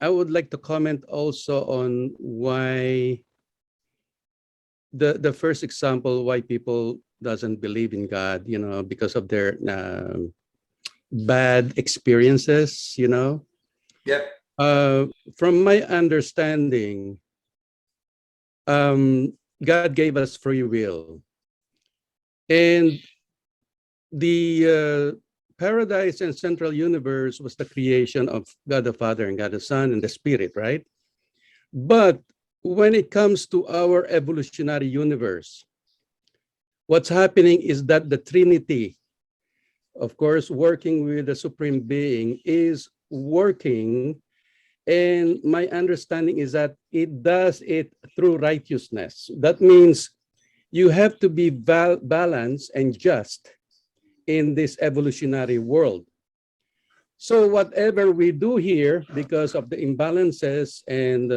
would like to comment also on why the first example why people doesn't believe in God, because of their bad experiences, Yeah. From my understanding, God gave us free will. And the paradise and central universe was the creation of God the Father and God the Son and the Spirit, right? But when it comes to our evolutionary universe, what's happening is that the Trinity, of course, working with the Supreme Being, is working. And my understanding is that it does it through righteousness. That means you have to be balanced and just in this evolutionary world. So whatever we do here, because of the imbalances and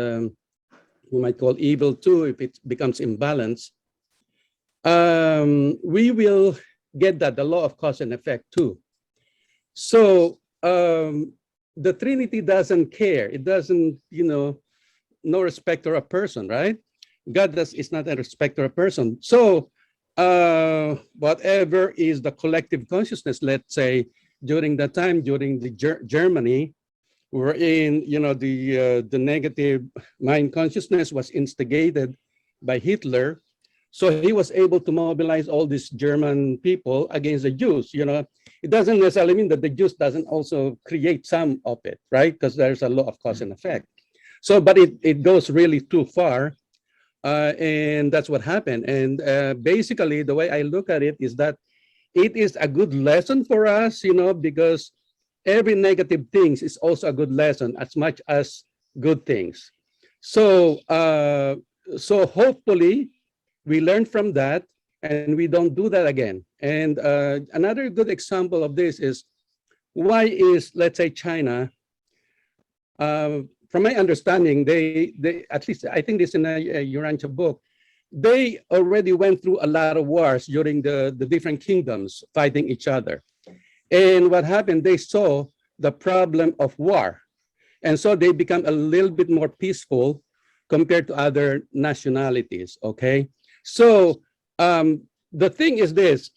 we might call evil too, if it becomes imbalanced, we will get that, the law of cause and effect too. So the Trinity doesn't care. It doesn't, no respecter of person, right? God is not a respecter of person. So whatever is the collective consciousness, let's say during the time, during the Germany, wherein, the negative mind consciousness was instigated by Hitler. So he was able to mobilize all these German people against the Jews. It doesn't necessarily mean that the Jews doesn't also create some of it, right? Because there's a law of cause and effect. So, but it goes really too far. And that's what happened. And basically, the way I look at it is that it is a good lesson for us, because every negative thing is also a good lesson as much as good things. So, so hopefully we learn from that and we don't do that again. And another good example of this is, why is, let's say, China, from my understanding, they at least, I think this in a Urantia book, they already went through a lot of wars during the different kingdoms fighting each other. And what happened, they saw the problem of war. And so they become a little bit more peaceful compared to other nationalities, okay? So the thing is this,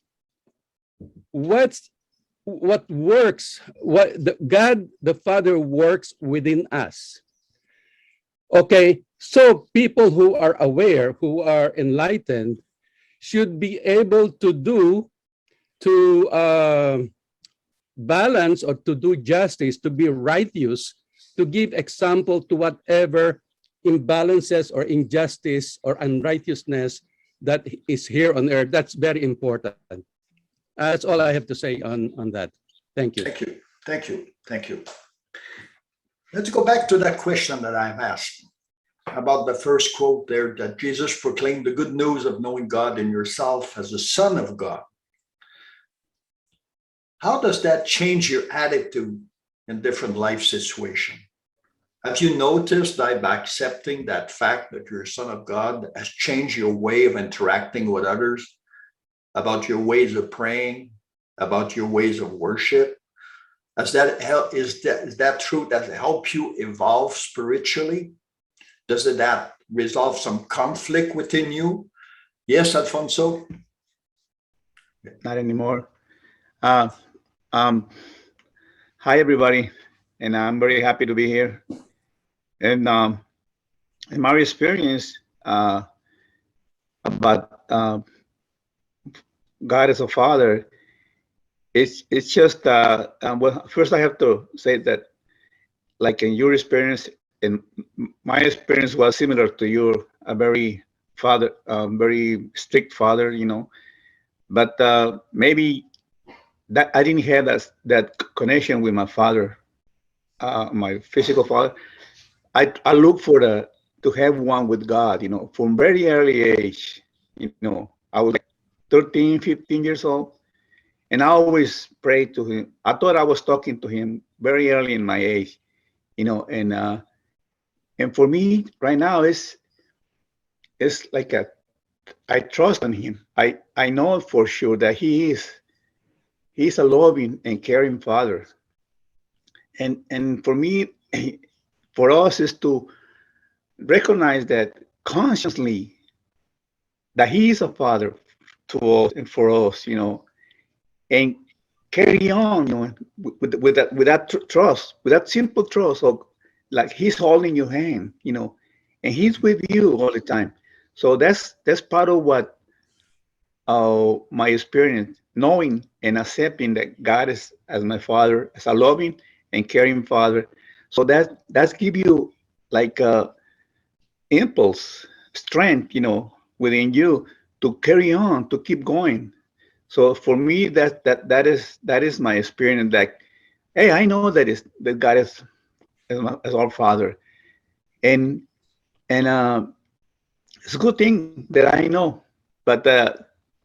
what works, God the Father works within us. Okay, so people who are aware, who are enlightened, should be able to balance or to do justice, to be righteous, to give example to whatever imbalances or injustice or unrighteousness that is here on earth. That's very important. That's all I have to say on that. Thank you. Thank you. Thank you. Thank you. Let's go back to that question that I've asked about the first quote there, that Jesus proclaimed the good news of knowing God in yourself as the Son of God. How does that change your attitude in different life situations? Have you noticed that by accepting that fact that you're a son of God has changed your way of interacting with others, about your ways of praying, about your ways of worship? Is that truth that help you evolve spiritually? Does that resolve some conflict within you? Yes, Alfonso? Not anymore. Hi, everybody, and I'm very happy to be here. And in my experience about God as a father, it's just well, first I have to say that, like in your experience, and my experience was similar to your, a very very strict father, you know, but maybe that I didn't have that connection with my father, my physical father. I look for to have one with God, you know, from very early age. You know, I was like 13, 15 years old, and I always prayed to him. I thought I was talking to him very early in my age, you know, and for me right now it's like I trust in him. I know for sure that he's a loving and caring father, and for me, for us is to recognize that consciously that he is a father to us and for us, you know, and carry on, you know, with that trust, with that simple trust of like he's holding your hand, you know, and he's with you all the time. So that's part of what my experience, knowing and accepting that God is as my father, as a loving and caring father. So that's give you like impulse, strength, you know, within you to carry on, to keep going. So for me, that is my experience. Like, hey, I know that God is as our Father, and it's a good thing that I know, but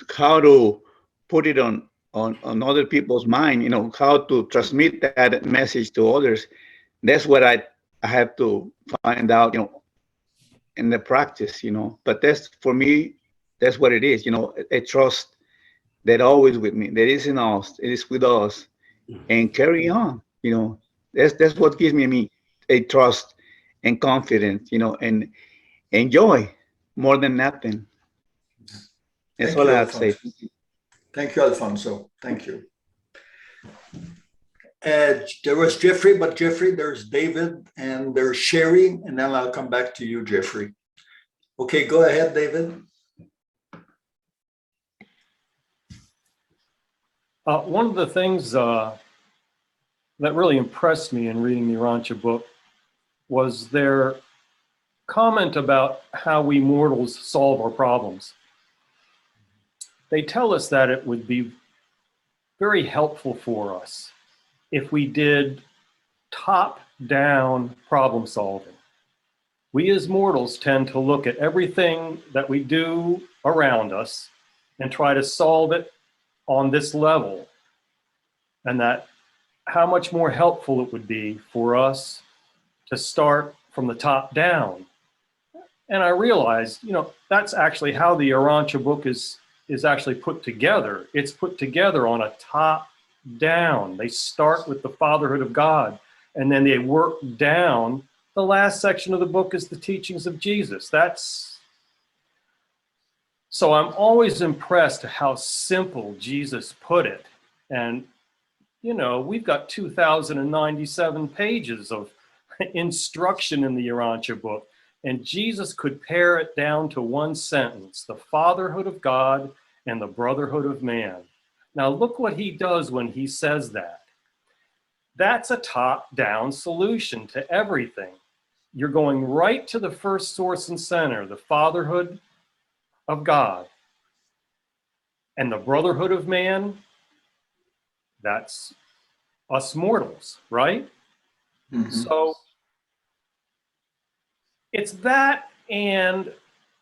how to put it on other people's mind, you know, how to transmit that message to others. That's what I have to find out, you know, in the practice, you know. But that's, for me, that's what it is, you know, a trust that always with me, that is in us, it is with us, and carry on, you know. That's what gives me a trust and confidence, you know, and joy more than nothing. That's all I have to say. Thank you, Alfonso. Thank you. There was Jeffrey, but Jeffrey, there's David, and there's Sherry, and then I'll come back to you, Jeffrey. Okay, go ahead, David. One of the things that really impressed me in reading the Urantia book was their comment about how we mortals solve our problems. They tell us that it would be very helpful for us if we did top-down problem solving. We as mortals tend to look at everything that we do around us and try to solve it on this level, and that how much more helpful it would be for us to start from the top down. And I realized, you know, that's actually how the Urantia book is actually put together. It's put together on a top down. They start with the fatherhood of God, and then they work down. The last section of the book is the teachings of Jesus. So I'm always impressed at how simple Jesus put it. And, you know, we've got 2,097 pages of instruction in the Urantia book, and Jesus could pare it down to one sentence: the fatherhood of God and the brotherhood of man. Now look what he does when he says that. That's a top-down solution to everything. You're going right to the first source and center, the fatherhood of God. And the brotherhood of man, that's us mortals, right? Mhm. So it's that, and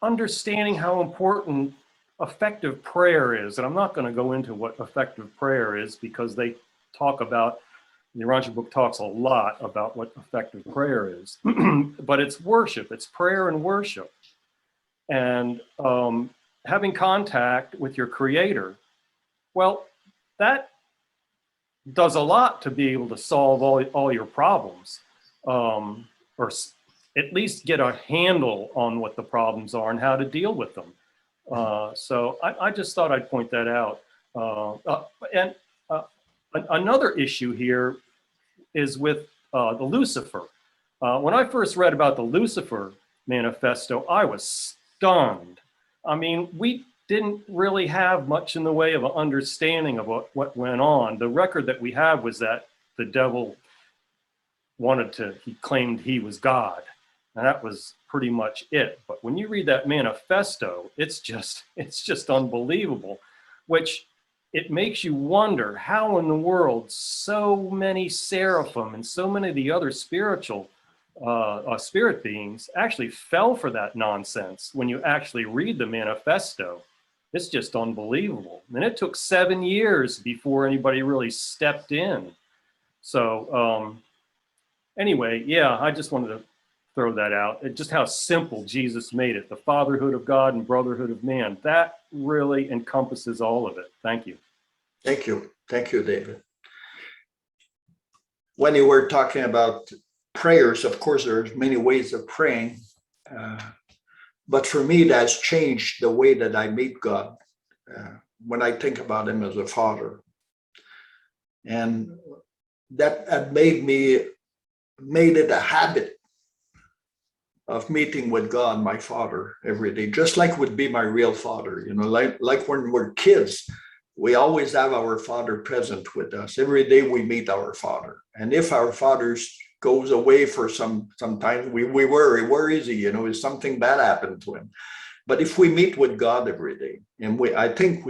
understanding how important effective prayer is. And I'm not going to go into what effective prayer is, because they talk about, the Urantia book talks a lot about what effective prayer is. But it's worship, it's prayer and worship. And having contact with your creator, well, that does a lot to be able to solve all your problems, or at least get a handle on what the problems are and how to deal with them. So I just thought I'd point that out. And another issue here is with the Lucifer. When I first read about the Lucifer Manifesto, I was stunned. I mean, we didn't really have much in the way of an understanding of what went on. The record that we have was that the devil he claimed he was God. And that was pretty much it. But when you read that manifesto, it's just unbelievable, which it makes you wonder how in the world so many seraphim and so many of the other spiritual spirit beings actually fell for that nonsense. When you actually read the manifesto, it's just unbelievable. And it took 7 years before anybody really stepped in. So anyway, yeah, I just wanted to throw that out. Just how simple Jesus made it. The fatherhood of God and brotherhood of man. That really encompasses all of it. Thank you. Thank you. Thank you, David. When you were talking about prayers, of course, there's many ways of praying. But for me, that's changed the way that I meet God when I think about him as a father. And that made it a habit of meeting with God, my father, every day, just like would be my real father. You know, like when we're kids, we always have our father present with us. Every day we meet our father. And if our father goes away for some time, we worry, where is he? You know, is something bad happened to him? But if we meet with God every day, and I think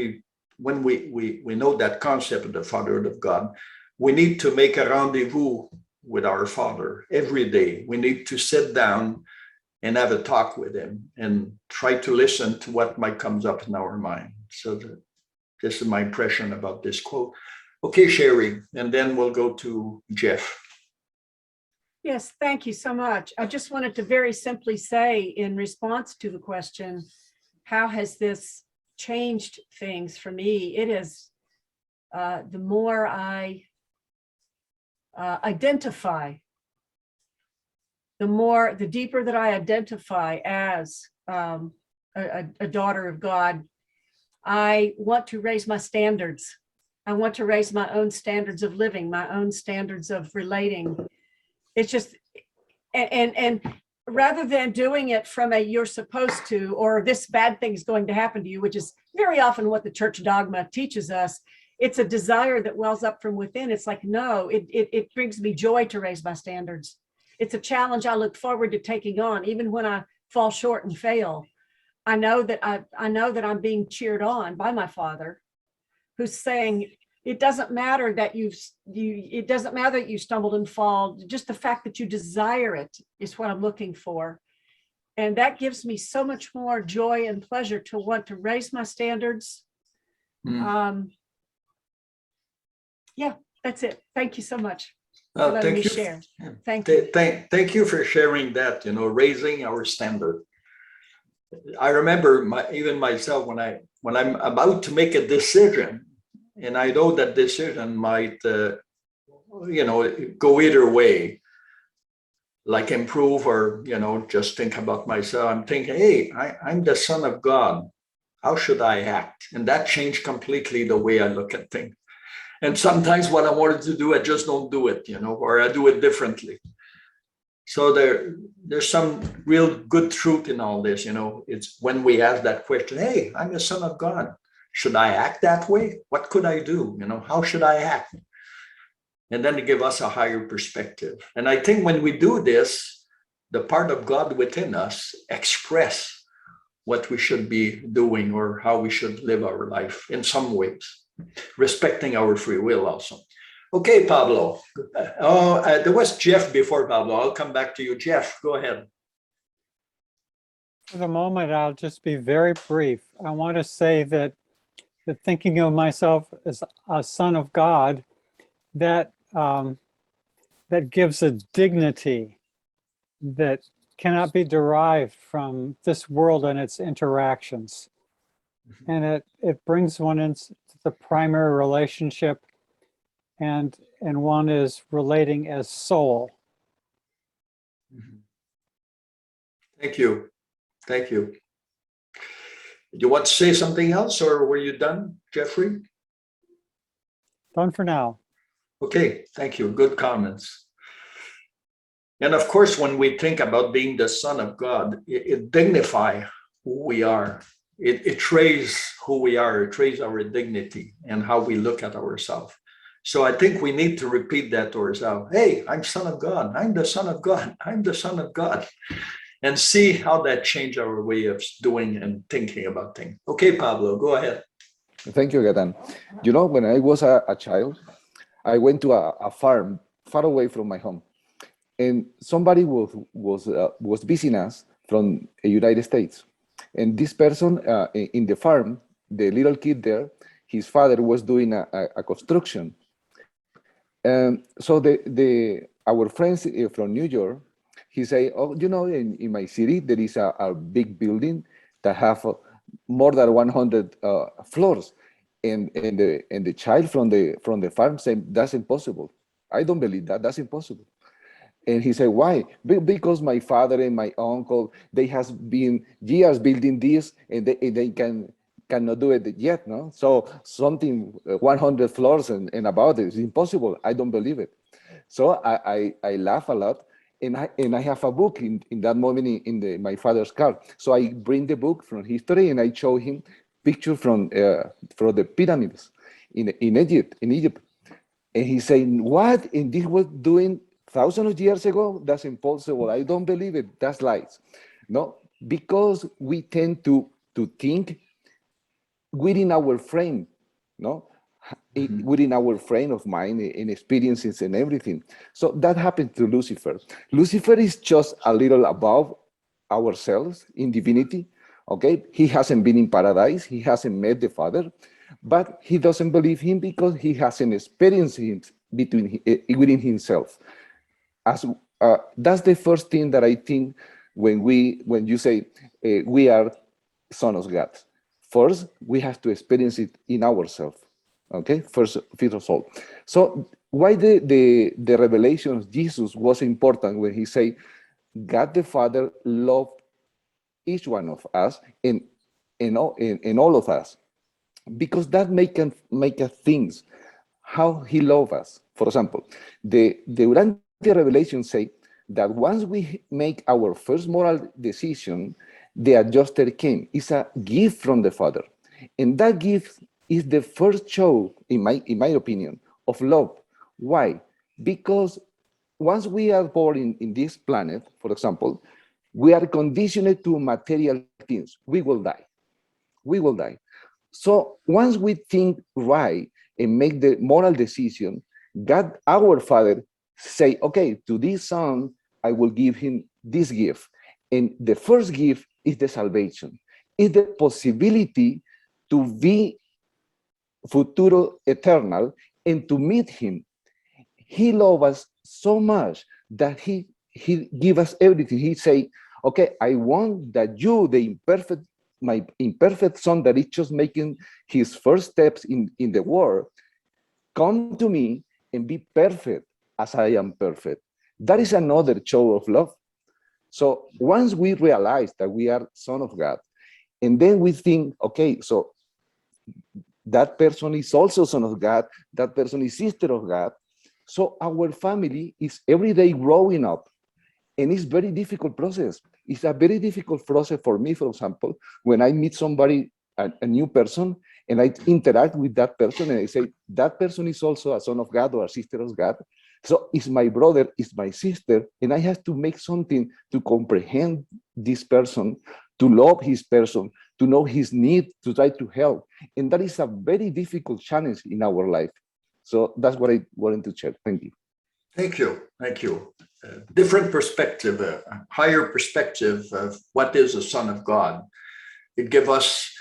when we know that concept of the fatherhood of God, we need to make a rendezvous with our father every day. We need to sit down and have a talk with him and try to listen to what might comes up in our mind. So this is my impression about this quote. Okay, Sherry, and then we'll go to Jeff. Yes, thank you so much. I just wanted to very simply say, in response to the question, how has this changed things for me? It is the more I identify, the deeper that I identify as a daughter of God, I want to raise my standards. I want to raise my own standards of living, my own standards of relating. It's just, and rather than doing it from a you're supposed to, or this bad thing is going to happen to you, which is very often what the church dogma teaches us, it's a desire that wells up from within. It's like, no, it brings me joy to raise my standards. It's a challenge I look forward to taking on, even when I fall short and fail. I know that I'm being cheered on by my father, who's saying, it doesn't matter that it doesn't matter that you stumbled and fall. Just the fact that you desire it is what I'm looking for. And that gives me so much more joy and pleasure to want to raise my standards. Yeah, that's it. Thank you so much for letting me share. Thank you. Thank you for sharing that, you know, raising our standard. I remember even myself, when I'm about to make a decision, And I know that decision might, go either way, like improve or, just think about myself. I'm thinking, hey, I'm the son of God. How should I act? And that changed completely the way I look at things. And sometimes what I wanted to do, I just don't do it, or I do it differently. So there's some real good truth in all this, it's when we ask that question, hey, I'm the son of God. Should I act that way? What could I do? How should I act? And then to give us a higher perspective. And I think when we do this, the part of God within us express what we should be doing or how we should live our life in some ways, respecting our free will also. Okay, Pablo. There was Jeff before Pablo. I'll come back to you. Jeff, go ahead. For the moment, I'll just be very brief. I want to say that thinking of myself as a son of God, that gives a dignity that cannot be derived from this world and its interactions. And it brings one into the primary relationship, and one is relating as soul. Thank you. Thank you. Do you want to say something else, or were you done, Jeffrey? Done for now. Okay, thank you. Good comments. And of course, when we think about being the son of God, it dignifies who we are. It traces who we are. It traces our dignity and how we look at ourselves. So I think we need to repeat that to ourselves. Hey, I'm son of God. I'm the son of God. I'm the son of God. And see how that changed our way of doing and thinking about things. Okay, Pablo, go ahead. Thank you, Gaétan. When I was a child, I went to a farm far away from my home, and somebody was visiting us from the United States. And this person in the farm, the little kid there, his father was doing a construction. So our friends from New York, he say, oh, in my city there is a big building that have more than 100 floors, and the child from the farm said, that's impossible. I don't believe that. That's impossible. And he said, why? Because my father and my uncle, they has been years building this, and they cannot do it yet, no? So something 100 floors and about it is impossible. I don't believe it. So I laugh a lot, and I have a book in that moment in my father's car. So I bring the book from history, and I show him picture from the pyramids in Egypt. And he said, what? And this was doing thousands of years ago? That's impossible. I don't believe it. That's lies. No, because we tend to think within our frame, no? Within our frame of mind and experiences and everything. So that happened to Lucifer. Lucifer is just a little above ourselves in divinity, okay? He hasn't been in paradise. He hasn't met the Father, but he doesn't believe him because he hasn't experienced it within himself. That's the first thing that I think when you say we are sons of God. First, we have to experience it in ourselves. Okay, first of all. So why the revelation of Jesus was important when he said, God the Father loved each one of us and all of us, because that make us think how he loves us. For example, the Urantia revelation say that once we make our first moral decision, the adjuster came. It's a gift from the Father, and that gift is the first show, in my opinion, of love. Why? Because once we are born in this planet, for example, we are conditioned to material things. We will die. We will die. So once we think right and make the moral decision, God, our Father, say, okay, to this son, I will give him this gift. And the first gift is the salvation. Is the possibility to be futuro eternal and to meet him. He loves us so much that he give us everything. He say, okay, I want that you, the imperfect my imperfect son that is just making his first steps in the world, come to me and be perfect as I am perfect. That is another show of love. So once we realize that we are son of God, and then we think, okay, so that person is also son of God, that person is sister of God. So our family is every day growing up, and it's very difficult process. It's a very difficult process for me, for example, when I meet somebody, a new person, and I interact with that person, and I say, that person is also a son of God or a sister of God. So it's my brother, it's my sister, and I have to make something to comprehend this person, to love his person, to know his need, to try to help. And that is a very difficult challenge in our life. So that's what I wanted to share. Thank you. Thank you. Thank you. Different perspective, a higher perspective of what is a son of God. It gives us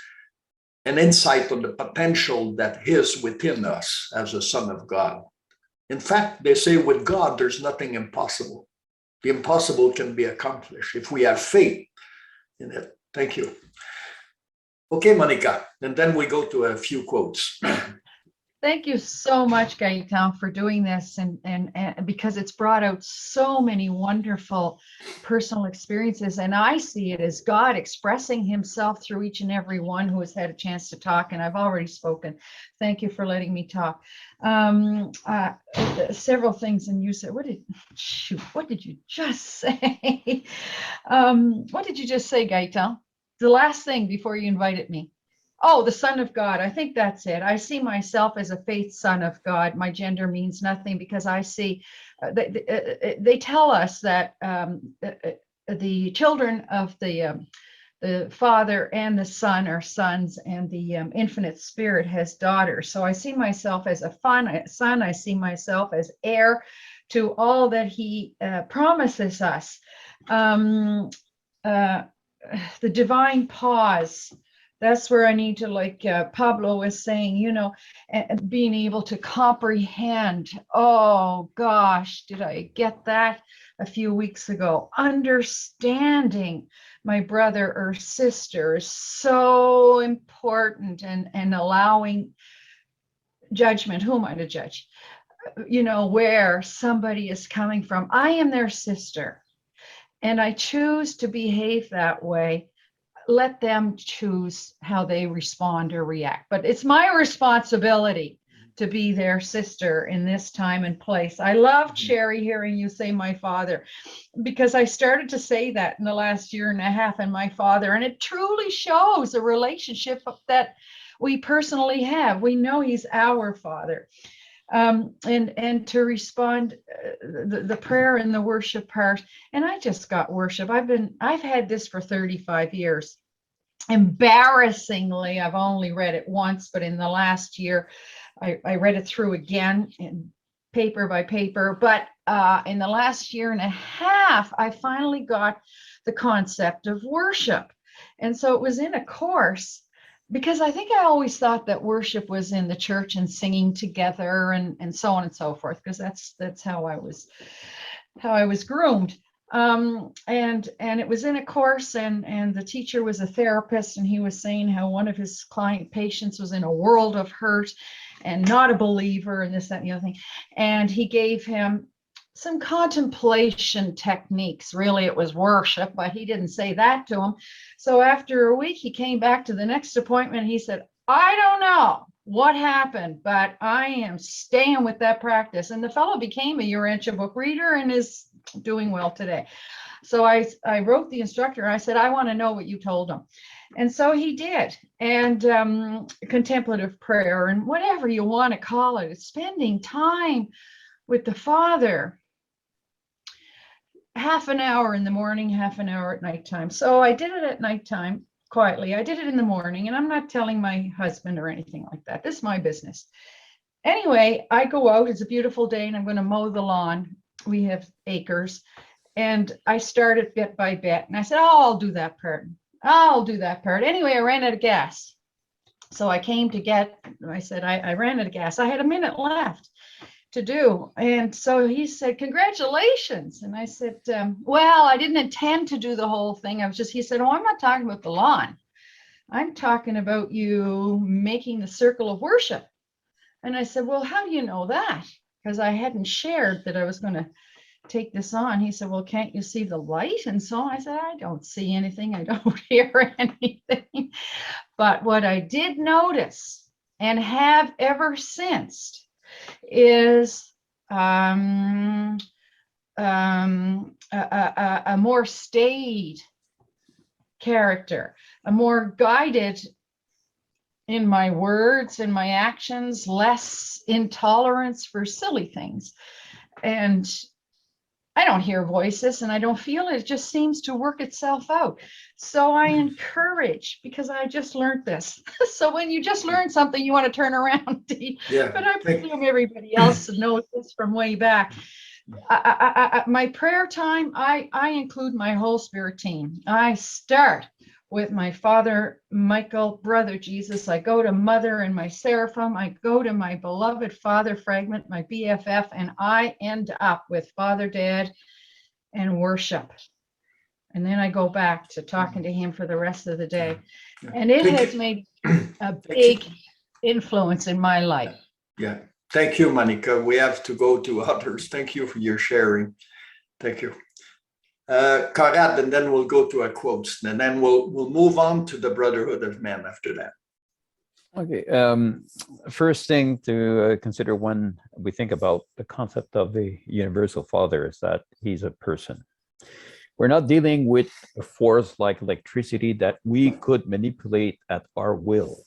an insight on the potential that is within us as a son of God. In fact, they say with God, there's nothing impossible. The impossible can be accomplished if we have faith in it. Thank you. Okay, Monica, and then we go to a few quotes. Thank you so much, Gaétan, for doing this, and because it's brought out so many wonderful personal experiences, and I see it as God expressing himself through each and every one who has had a chance to talk, and I've already spoken. Thank you for letting me talk. Several things, and you said, what did you just say? What did you just say, Gaétan? The last thing before you invited me. Oh, the Son of God. I think that's it. I see myself as a faith son of God. My gender means nothing because I see, they tell us that the children of the Father and the Son are sons, and the infinite Spirit has daughters. So I see myself as a son. I see myself as heir to all that he promises us. The divine pause. That's where I need to, like Pablo was saying, you know, being able to comprehend. Oh gosh, did I get that a few weeks ago? Understanding my brother or sister is so important, and allowing judgment. Who am I to judge? You know, where somebody is coming from. I am their sister, and I choose to behave that way. Let them choose how they respond or react. But it's my responsibility to be their sister in this time and place. I love, Sherry, hearing you say my father, because I started to say that in the last year and a half, and my father, and it truly shows a relationship that we personally have. We know he's our father. And to respond, the prayer and the worship part, and I just got worship. I've had this for 35 years. Embarrassingly, I've only read it once, but in the last year, I read it through again, in paper by paper. But in the last year and a half, I finally got the concept of worship. And so it was in a course, because I think I always thought that worship was in the church and singing together and so on and so forth, because that's how I was groomed. And it was in a course, and the teacher was a therapist, and he was saying how one of his client patients was in a world of hurt and not a believer, and this, that, and the other thing. And he gave him some contemplation techniques. Really, it was worship, but he didn't say that to him. So after a week, he came back to the next appointment. He said, I don't know what happened, but I am staying with that practice. And the fellow became a Urantia book reader and is doing well today. So I wrote the instructor, and I said, I want to know what you told him. And so he did. And contemplative prayer, and whatever you want to call it, spending time with the Father, half an hour in the morning, half an hour at nighttime. So I did it at nighttime quietly. I did it in the morning, and I'm not telling my husband or anything like that. This is my business. Anyway, I go out. It's a beautiful day, and I'm going to mow the lawn. We have acres. And I started bit by bit. And I said, oh, I'll do that part. I'll do that part. Anyway, I ran out of gas. So I came to get, I said, I ran out of gas. I had a minute left to do. And so he said, congratulations. And I said, well, I didn't intend to do the whole thing. He said, oh, I'm not talking about the lawn. I'm talking about you making the circle of worship. And I said, well, how do you know that? Because I hadn't shared that I was going to take this on. He said, well, can't you see the light? And so I said, I don't see anything. I don't hear anything. But what I did notice and have ever since is a more staid character, a more guided in my words and my actions, less intolerance for silly things. And I don't hear voices and I don't feel it. It just seems to work itself out. So I encourage, because I just learned this. So when you just learn something, you want to turn around. Yeah. But I presume everybody else knows this from way back. My prayer time, I include my whole spirit team. I start with my father, Michael, brother Jesus. I go to mother and my seraphim. I go to my beloved father fragment, my BFF, and I end up with father, dad, and worship. And then I go back to talking to him for the rest of the day. And it has made a big influence in my life. Yeah. Thank you, Monica. We have to go to others. Thank you for your sharing. Thank you. Karad, and then we'll go to our quotes, and then we'll move on to the Brotherhood of Men after that. Okay. First thing to consider when we think about the concept of the universal father is that he's a person. We're not dealing with a force like electricity that we could manipulate at our will,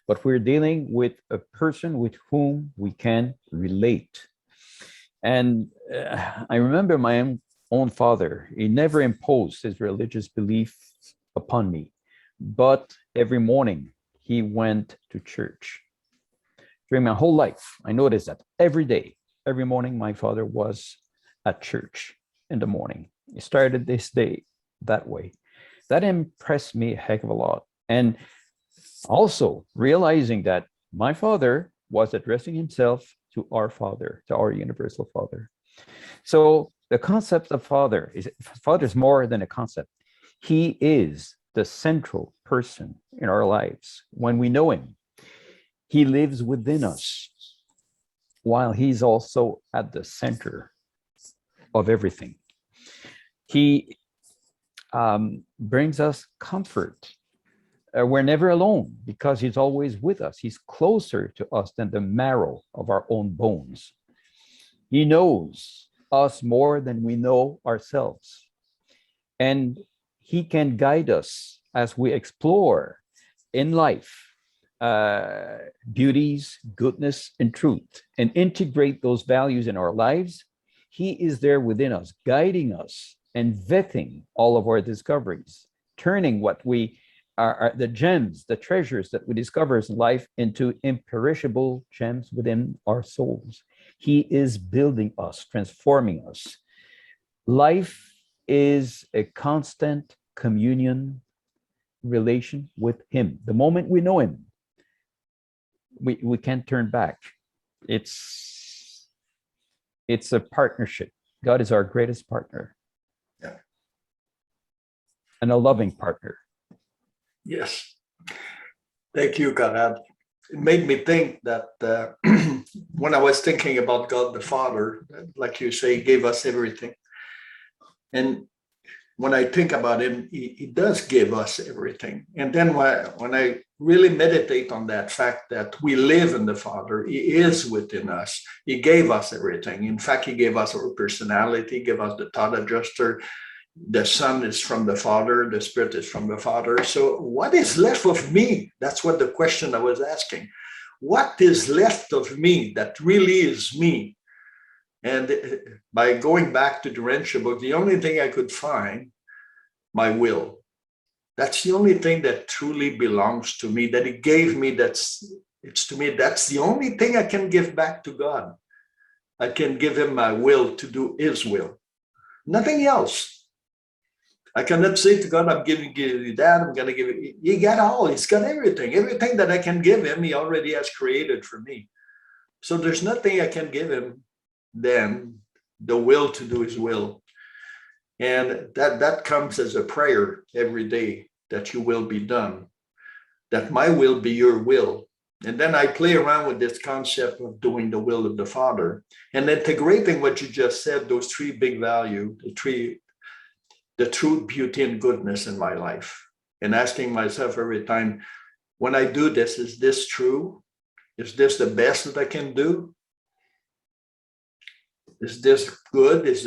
but we're dealing with a person with whom we can relate. And I remember my own father. He never imposed his religious beliefs upon me, but every morning he went to church. During my whole life, I noticed that every day, every morning, my father was at church in the morning. He started this day that way. That impressed me a heck of a lot. And also realizing that my father was addressing himself to our Father, to our universal Father. So the concept of Father is more than a concept. He is the central person in our lives. When we know him, he lives within us, while he's also at the center of everything. He brings us comfort. We're never alone because he's always with us. He's closer to us than the marrow of our own bones. He knows us more than we know ourselves. And he can guide us as we explore in life beauties, goodness, and truth, and integrate those values in our lives. He is there within us, guiding us and vetting all of our discoveries, turning what we are the gems, the treasures that we discover in life into imperishable gems within our souls. He is building us, transforming us. Life is a constant communion relation with him. The moment we know him, we can't turn back. It's a partnership. God is our greatest partner. Yeah. And a loving partner. Yes. Thank you, Karad. It made me think that when I was thinking about God the Father, like you say, he gave us everything. And when I think about him, he does give us everything. And then when I really meditate on that fact that we live in the Father, he is within us. He gave us everything. In fact, he gave us our personality, gave us the thought adjuster. The Son is from the Father, the Spirit is from the Father. So what is left of me? That's what the question I was asking. What is left of me that really is me? And by going back to the Urantia book, the only thing I could find, my will. That's the only thing that truly belongs to me, that he gave me. It's to me, that's the only thing I can give back to God. I can give him my will to do his will. Nothing else. I cannot say to God, I'm giving you that, I'm going to give it. He got all, he's got everything. Everything that I can give him, he already has created for me. So there's nothing I can give him than the will to do his will. And that comes as a prayer every day, that your will be done. that my will be your will. And then I play around with this concept of doing the will of the Father and integrating what you just said, those three big values, the truth, beauty, and goodness in my life. And asking myself every time, when I do this, is this true? Is this the best that I can do? Is this good? Is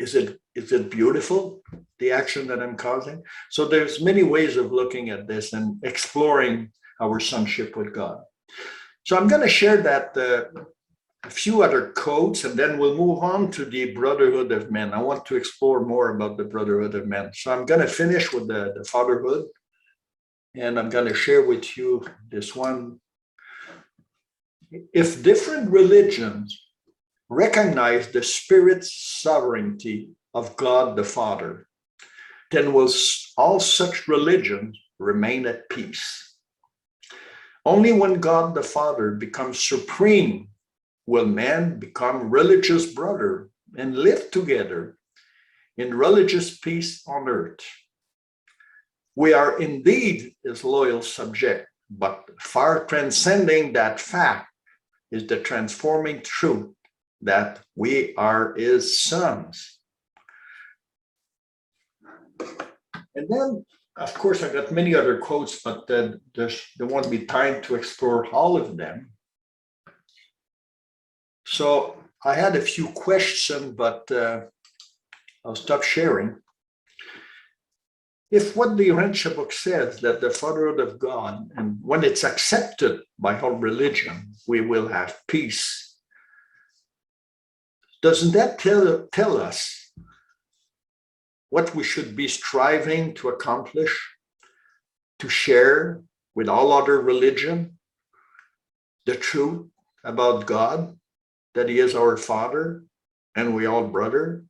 it beautiful, the action that I'm causing? So there's many ways of looking at this and exploring our sonship with God. So I'm going to share that a few other quotes, and then we'll move on to the Brotherhood of Men. I want to explore more about the Brotherhood of Men. So I'm going to finish with the fatherhood, and I'm going to share with you this one. If different religions recognize the Spirit's sovereignty of God the Father, then will all such religions remain at peace. Only when God the Father becomes supreme will men become religious brother and live together in religious peace on earth. We are indeed his loyal subject, but far transcending that fact is the transforming truth that we are his sons. And then, of course, I got many other quotes, but there won't be time to explore all of them. So I had a few questions, but I'll stop sharing. If what the Urantia book says, that the Fatherhood of God, and when it's accepted by all religion, we will have peace, doesn't that tell us what we should be striving to accomplish, to share with all other religion the truth about God, that he is our Father and we all brother?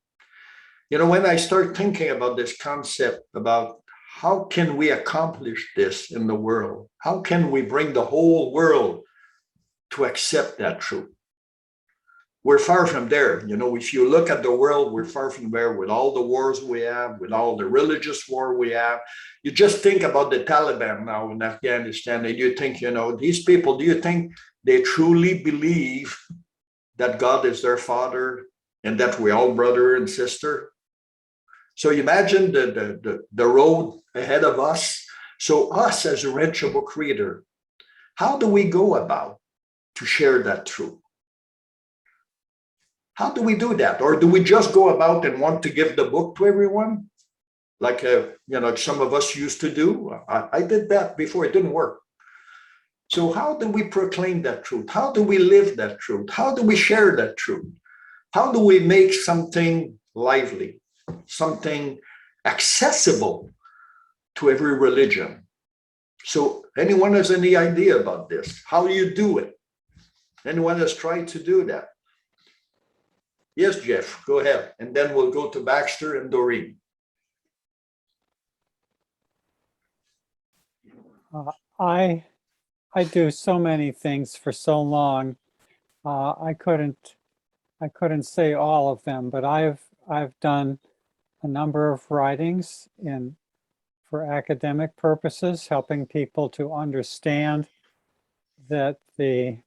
You know, when I start thinking about this concept about how can we accomplish this in the world, how can we bring the whole world to accept that truth? We're far from there. You know, if you look at the world, we're far from there with all the wars we have, with all the religious war we have. You just think about the Taliban now in Afghanistan, and you think, you know, these people, do you think they truly believe that God is their Father and that we're all brother and sister? So imagine the road ahead of us. So us as a Urantia book reader, how do we go about to share that truth? How do we do that? Or do we just go about and want to give the book to everyone? Like, you know, some of us used to do. I did that before, it didn't work. So how do we proclaim that truth? How do we live that truth? How do we share that truth? How do we make something lively, something accessible to every religion? So anyone has any idea about this? How do you do it? Anyone has tried to do that? Yes, Jeff, go ahead. And then we'll go to Baxter and Doreen. I do so many things for so long. I couldn't say all of them, but I've done a number of writings for academic purposes, helping people to understand that the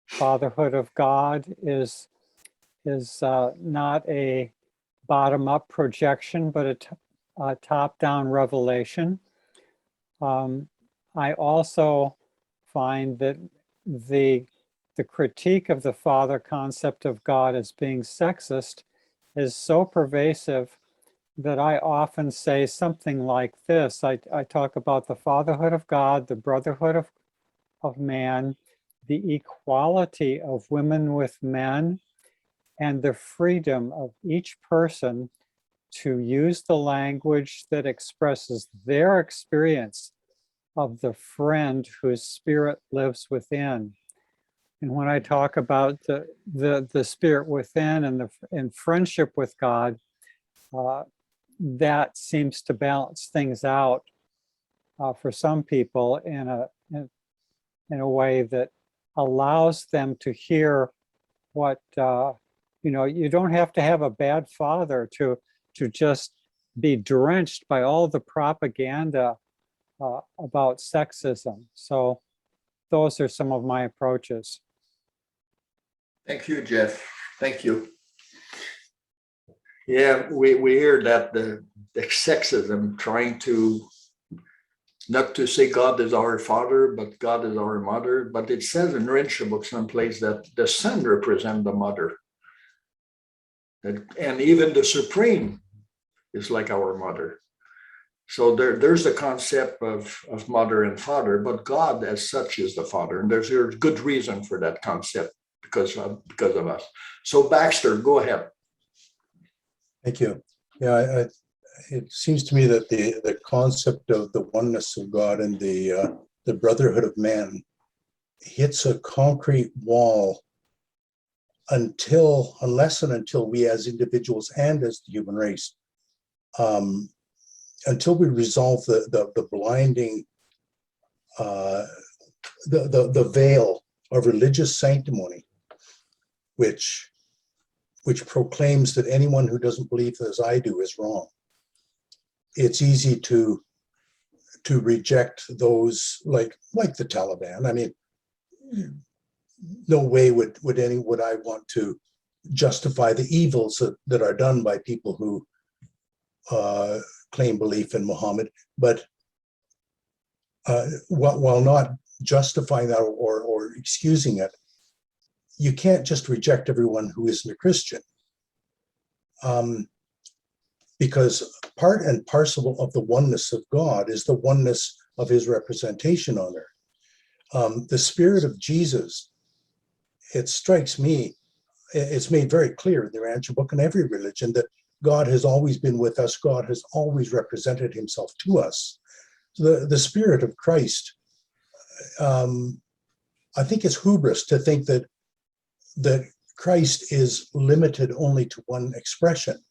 Fatherhood of God is not a bottom-up projection, but a top-down revelation. I also find that the critique of the Father concept of God as being sexist is so pervasive that I often say something like this. I talk about the Fatherhood of God, the Brotherhood of Man, the equality of women with men, and the freedom of each person to use the language that expresses their experience of the friend whose spirit lives within. And when I talk about the spirit within and friendship with God, that seems to balance things out for some people in a way that allows them to hear what you know. You don't have to have a bad father to just be drenched by all the propaganda about sexism. So those are some of my approaches. Thank you, Jeff. Thank you. Yeah, we hear that the sexism trying to not to say God is our father, but God is our mother. But it says in Urantia book someplace that the son represents the mother. And even the supreme is like our mother. So there's the concept of mother and father, but God as such is the father. And there's good reason for that concept because of us. So Baxter, go ahead. Thank you. Yeah, it seems to me that the concept of the oneness of God and the Brotherhood of Man hits a concrete wall unless and until we as individuals and as the human race, until we resolve the blinding, the veil of religious sanctimony, which proclaims that anyone who doesn't believe as I do is wrong. It's easy to reject those like the Taliban. I mean, no way would I want to justify the evils that are done by people who claim belief in Muhammad, but while not justifying that or excusing it, you can't just reject everyone who isn't a Christian, because part and parcel of the oneness of God is the oneness of his representation on earth. The Spirit of Jesus, it strikes me, it's made very clear in the Urantia book and every religion that God has always been with us. God has always represented himself to us. So the Spirit of Christ, I think it's hubris to think that Christ is limited only to one expression.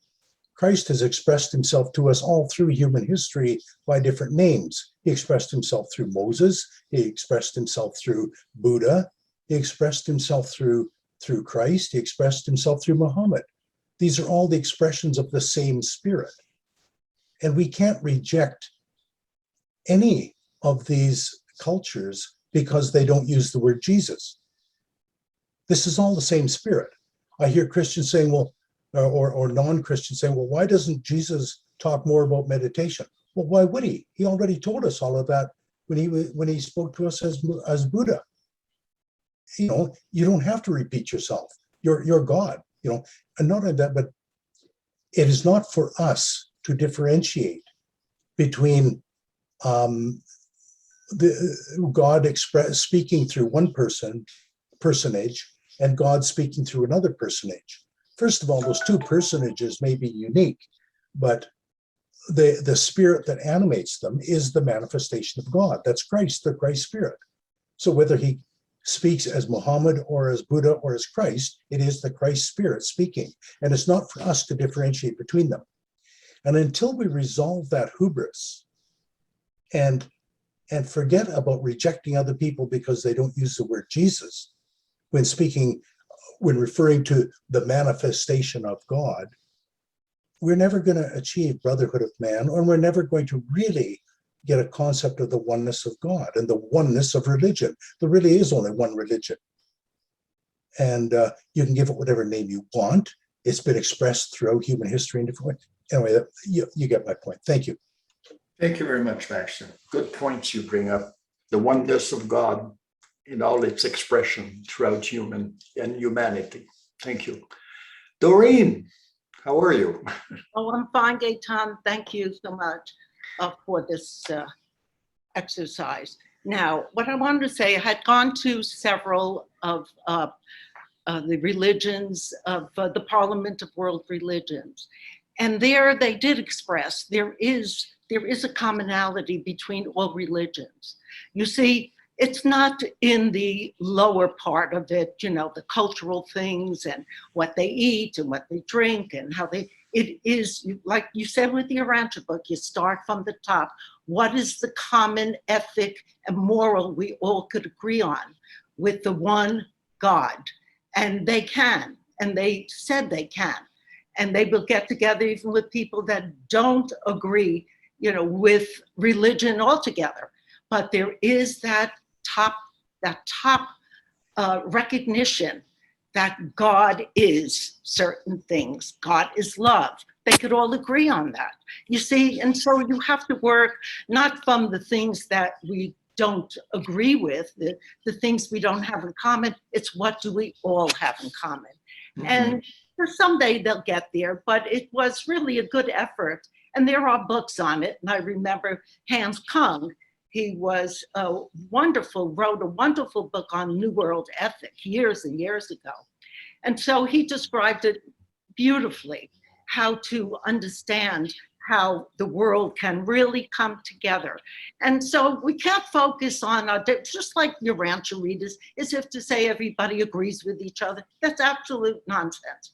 Christ has expressed himself to us all through human history by different names. He expressed himself through Moses. He expressed himself through Buddha. He expressed himself through Christ. He expressed himself through Muhammad. These are all the expressions of the same Spirit. And we can't reject any of these cultures because they don't use the word Jesus. This is all the same Spirit. I hear Christians saying, well, or non-Christians saying, well, why doesn't Jesus talk more about meditation? Well, why would he? He already told us all of that when he spoke to us as Buddha. You know, you don't have to repeat yourself. You're God. You know, and not only that, but it is not for us to differentiate between the God speaking through one personage and God speaking through another personage. First of all, those two personages may be unique, but the Spirit that animates them is the manifestation of God. That's Christ, the Christ Spirit. So whether he speaks as Muhammad or as Buddha or as Christ, it is the Christ Spirit speaking. And it's not for us to differentiate between them. And until we resolve that hubris and forget about rejecting other people because they don't use the word Jesus when referring to the manifestation of God, we're never going to achieve Brotherhood of Man, or we're never going to really get a concept of the oneness of God and the oneness of religion. There really is only one religion. And you can give it whatever name you want. It's been expressed throughout human history in different ways. Anyway, you get my point. Thank you. Thank you very much, Baxter. Good points you bring up. The oneness of God in all its expression throughout humanity. Thank you. Doreen, how are you? Oh, I'm fine, Gaétan. Thank you so much for this exercise. Now, what I wanted to say, I had gone to several of the religions of the Parliament of World Religions, and there they did express there is a commonality between all religions. You see, it's not in the lower part of it, you know, the cultural things and what they eat and what they drink and how it is, like you said with the Urantia book, you start from the top. What is the common ethic and moral we all could agree on with the one God? And they can, and they said they can. And they will get together even with people that don't agree with religion altogether. But there is that top recognition that God is certain things. God is love. They could all agree on that. You see, and so you have to work not from the things that we don't agree with, the things we don't have in common. It's what do we all have in common. And someday they'll get there, but it was really a good effort. And there are books on it. And I remember Hans Kung, he was wrote a wonderful book on New World ethic years and years ago. And so he described it beautifully, how to understand how the world can really come together. And so we can't focus on, just like Urantia readers, as if to say everybody agrees with each other. That's absolute nonsense.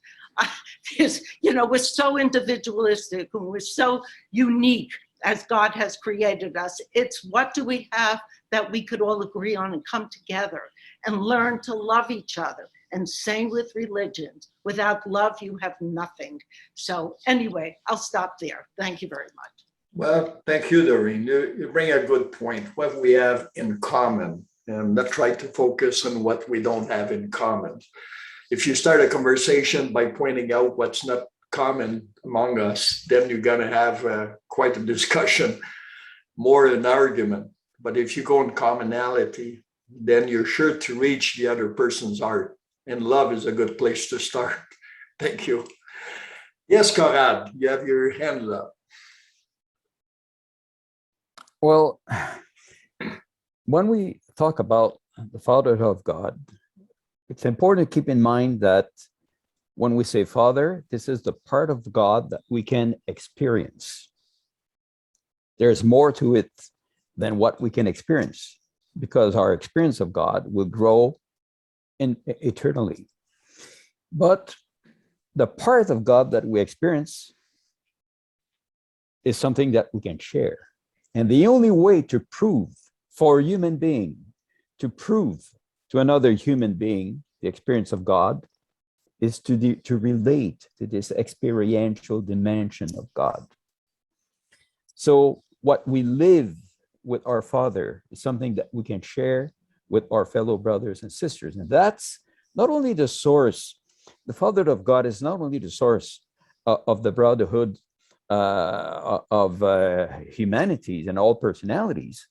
We're so individualistic and we're so unique as God has created us. It's what do we have that we could all agree on and come together and learn to love each other. And same with religions. Without love, you have nothing. So anyway, I'll stop there. Thank you very much. Well, thank you, Doreen. You bring a good point. What we have in common, and not try to focus on what we don't have in common. If you start a conversation by pointing out what's not common among us, then you're going to have quite a discussion, more an argument. But if you go in commonality, then you're sure to reach the other person's heart. And love is a good place to start. Thank you. Yes, Conrad, you have your hand up. Well, when we talk about the Fatherhood of God, it's important to keep in mind that when we say Father, this is the part of God that we can experience. There's more to it than what we can experience, because our experience of God will grow eternally. But the part of God that we experience is something that we can share. And the only way to prove for a human being, to prove to another human being the experience of God, is to relate to this experiential dimension of God. So what we live with our Father is something that we can share with our fellow brothers and sisters. And that's not only the source, the Fatherhood of God is not only the source of the brotherhood of humanities and all personalities,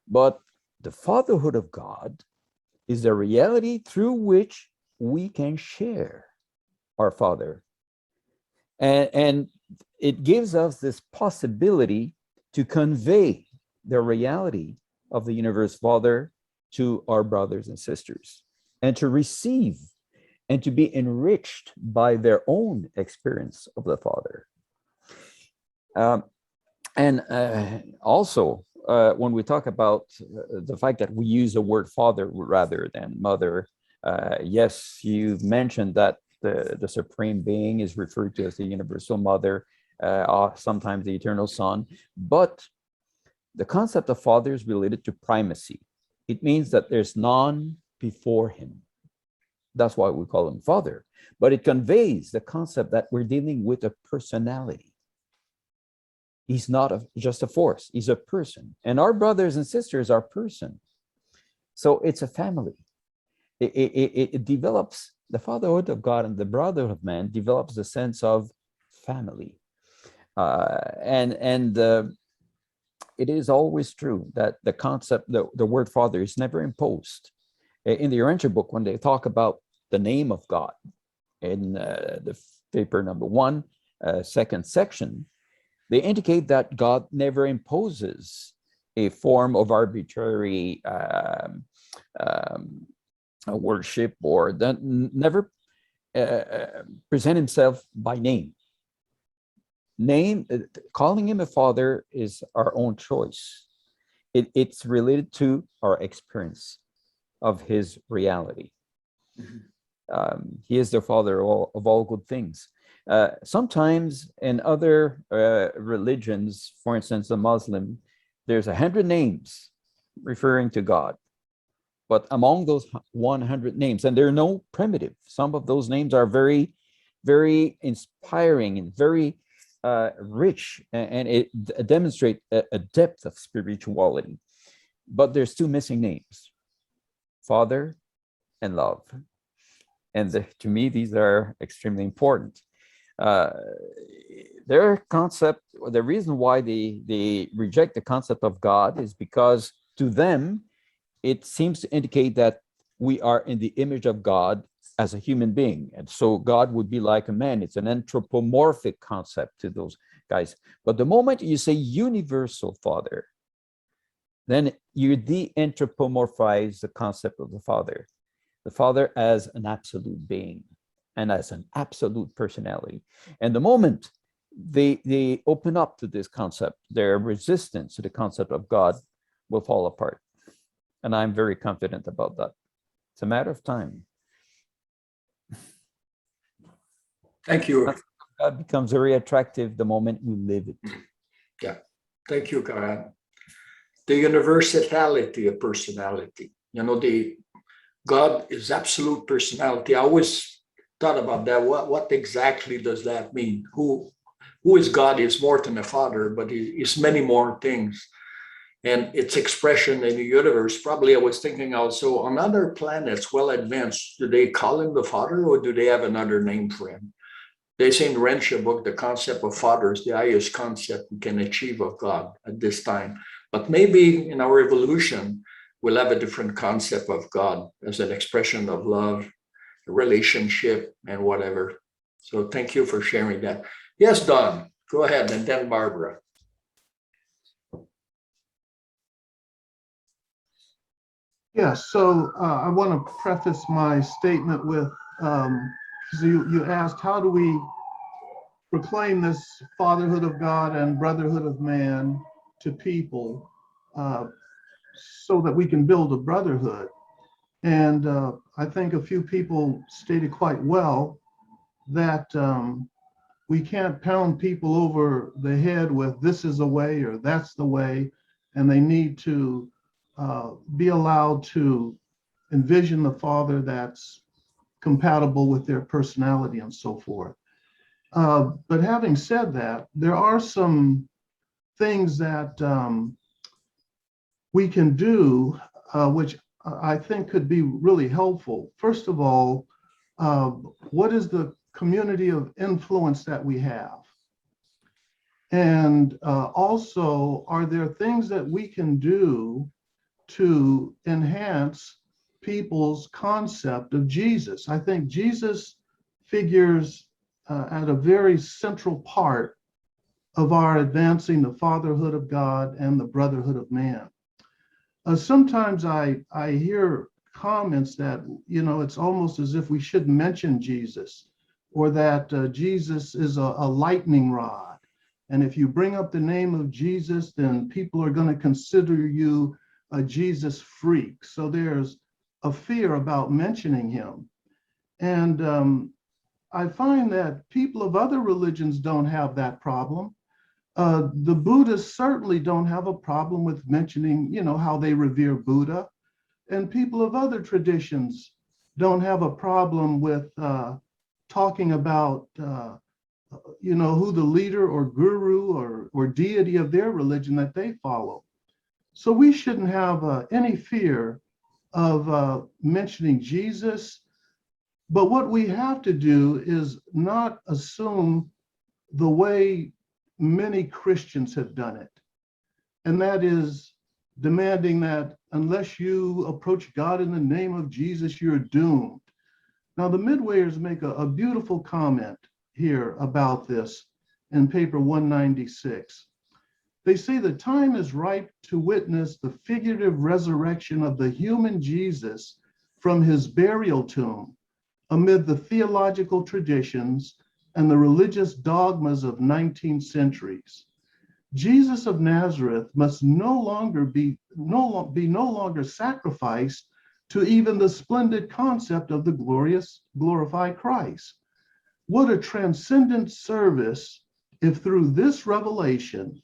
but the Fatherhood of God is the reality through which we can share our Father. And it gives us this possibility to convey the reality of the universe Father to our brothers and sisters, and to receive and to be enriched by their own experience of the Father. Also, when we talk about the fact that we use the word Father rather than Mother, yes, you mentioned that the Supreme Being is referred to as the Universal Mother, sometimes the Eternal Son, but the concept of Father is related to primacy. It means that there's none before him. That's why we call him Father. But it conveys the concept that we're dealing with a personality. He's not just a force, he's a person. And our brothers and sisters are person. So it's a family. It develops, the Fatherhood of God and the Brotherhood of Man develops the sense of family. It is always true that the concept, the word Father is never imposed. In the Urantia book, when they talk about the name of God, in the paper number 1, second section, they indicate that God never imposes a form of arbitrary worship, or never present himself by name. Calling him a father is our own choice. It's related to our experience of his reality. He is the father of all good things. Sometimes in other religions, for instance, the Muslim, there's 100 names referring to God. But among those 100 names, and they're no primitive, some of those names are very, very inspiring and very rich and it demonstrates a depth of spirituality. But there's two missing names: Father and love. And to me, these are extremely important. Their concept, the reason why they reject the concept of God is because to them, it seems to indicate that we are in the image of God as a human being. And so God would be like a man. It's an anthropomorphic concept to those guys. But the moment you say universal Father, then you de-anthropomorphize the concept of the Father as an absolute being and as an absolute personality. And the moment they open up to this concept, their resistance to the concept of God will fall apart. And I'm very confident about that. It's a matter of time. Thank you. God becomes very attractive the moment we live it. Yeah, thank you, Gaétan. The universality of personality. You know, God is absolute personality. I always thought about that. What exactly does that mean? Who is God? Is more than a father, but he's many more things. And its expression in the universe, probably I was thinking also on other planets, well advanced, do they call him the Father or do they have another name for him? They say in the Urantia book, the concept of Father is the highest concept we can achieve of God at this time. But maybe in our evolution, we'll have a different concept of God as an expression of love, relationship, and whatever. So thank you for sharing that. Yes, Don, go ahead, and then Barbara. Yes, so I want to preface my statement with, so you asked, how do we proclaim this fatherhood of God and brotherhood of man to people so that we can build a brotherhood? And I think a few people stated quite well that we can't pound people over the head with this is the way or that's the way, and they need to be allowed to envision the Father that's compatible with their personality and so forth. But having said that, there are some things that we can do, which I think could be really helpful. First of all, what is the community of influence that we have? And also, are there things that we can do to enhance people's concept of Jesus? I think Jesus figures at a very central part of our advancing the fatherhood of God and the brotherhood of man. Sometimes I hear comments that, you know, it's almost as if we shouldn't mention Jesus, or that Jesus is a lightning rod. And if you bring up the name of Jesus, then people are going to consider you a Jesus freak. So there's a fear about mentioning him. And I find that people of other religions don't have that problem. The Buddhists certainly don't have a problem with mentioning, you know, how they revere Buddha. And people of other traditions don't have a problem with talking about, you know, who the leader or guru or deity of their religion that they follow. So we shouldn't have any fear of mentioning Jesus. But what we have to do is not assume the way many Christians have done it. And that is demanding that unless you approach God in the name of Jesus, you're doomed. Now, the Midwayers make a beautiful comment here about this in paper 196. They say the time is ripe to witness the figurative resurrection of the human Jesus from his burial tomb amid the theological traditions and the religious dogmas of 19th centuries. Jesus of Nazareth must no longer be sacrificed to even the splendid concept of the glorified Christ. What a transcendent service if through this revelation,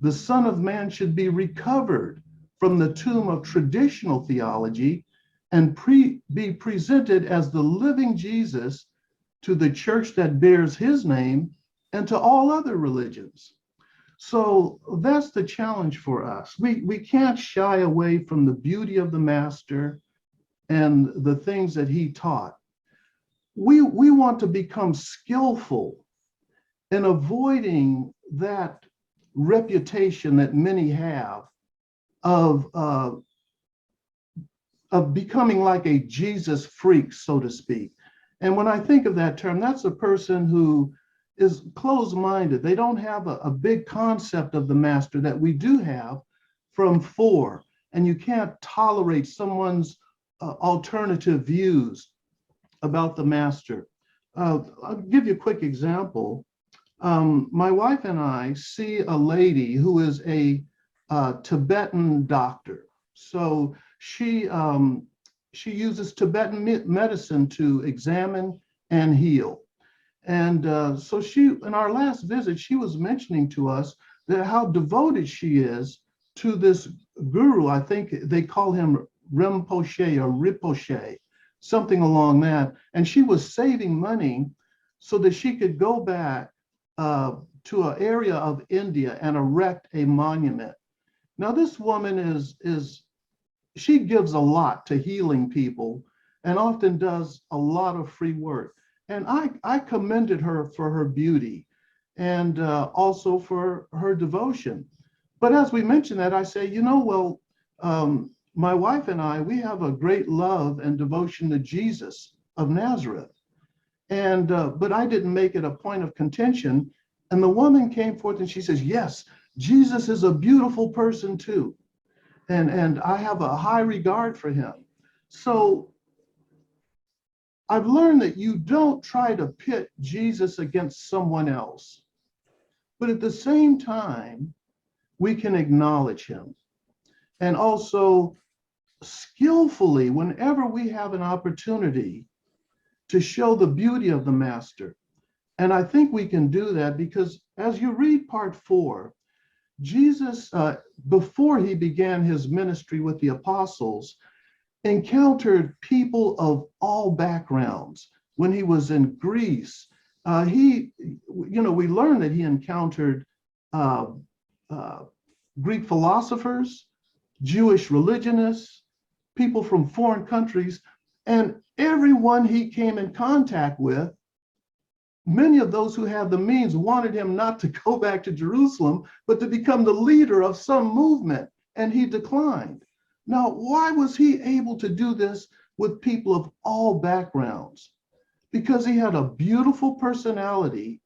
the Son of Man should be recovered from the tomb of traditional theology and be presented as the living Jesus to the church that bears his name and to all other religions. So that's the challenge for us. We can't shy away from the beauty of the Master and the things that he taught. We want to become skillful in avoiding that reputation that many have of becoming like a Jesus freak, so to speak. And when I think of that term, that's a person who is closed-minded. They don't have a big concept of the Master that we do have from 4. And you can't tolerate someone's alternative views about the Master. I'll give you a quick example. My wife and I see a lady who is a Tibetan doctor. So she uses Tibetan medicine to examine and heal. And so in our last visit, she was mentioning to us that how devoted she is to this guru. I think they call him Rinpoche or Rinpoche, something along that. And she was saving money so that she could go back to an area of India and erect a monument. Now, this woman she gives a lot to healing people and often does a lot of free work. And I commended her for her beauty and also for her devotion. But as we mentioned that, I say, my wife and I, we have a great love and devotion to Jesus of Nazareth. And but I didn't make it a point of contention. And the woman came forth and she says, yes, Jesus is a beautiful person too. And I have a high regard for him. So I've learned that you don't try to pit Jesus against someone else, but at the same time, we can acknowledge him. And also skillfully, whenever we have an opportunity to show the beauty of the Master. And I think we can do that because as you read part 4, Jesus, before he began his ministry with the apostles, encountered people of all backgrounds. When he was in Greece, we learned that he encountered Greek philosophers, Jewish religionists, people from foreign countries, and everyone he came in contact with, many of those who had the means wanted him not to go back to Jerusalem, but to become the leader of some movement, and he declined. Now, why was he able to do this with people of all backgrounds? Because he had a beautiful personality,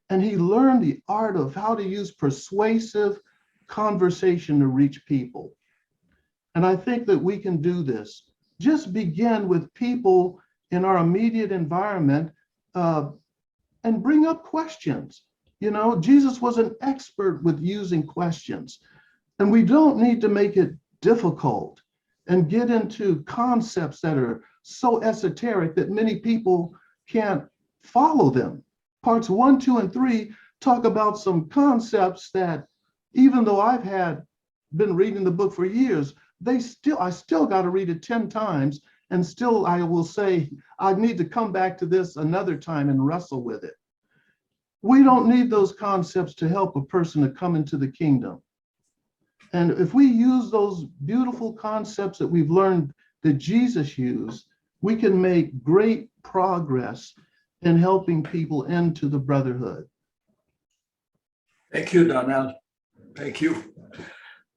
and he learned the art of how to use persuasive conversation to reach people. And I think that we can do this. Just begin with people in our immediate environment and bring up questions. Jesus was an expert with using questions. And we don't need to make it difficult and get into concepts that are so esoteric that many people can't follow them. Parts 1, 2, and 3 talk about some concepts that, even though I've been reading the book for years, I still got to read it 10 times, and still I will say, I need to come back to this another time and wrestle with it. We don't need those concepts to help a person to come into the kingdom. And if we use those beautiful concepts that we've learned that Jesus used, we can make great progress in helping people into the brotherhood. Thank you, Donnell. Thank you.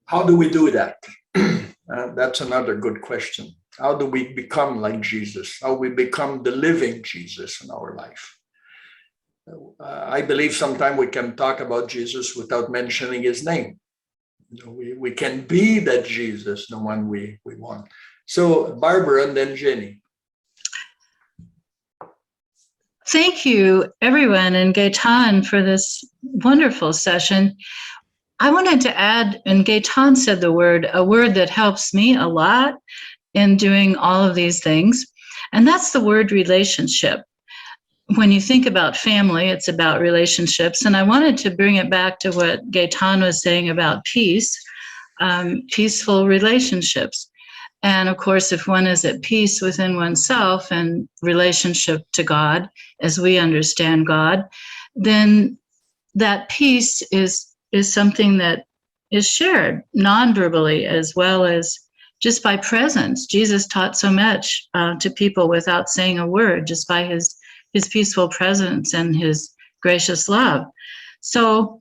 How do we do that? That's another good question. How do we become like Jesus? How we become the living Jesus in our life? I believe sometimes we can talk about Jesus without mentioning his name. We can be that Jesus, the one we want. So Barbara and then Jenny. Thank you, everyone, and Gaétan for this wonderful session. I wanted to add, and Gaétan said a word that helps me a lot in doing all of these things, and that's the word relationship. When you think about family, it's about relationships, and I wanted to bring it back to what Gaétan was saying about peace, peaceful relationships. And of course, if one is at peace within oneself and relationship to God, as we understand God, then that peace is something that is shared non-verbally as well as just by presence. Jesus taught so much to people without saying a word, just by his peaceful presence and his gracious love. So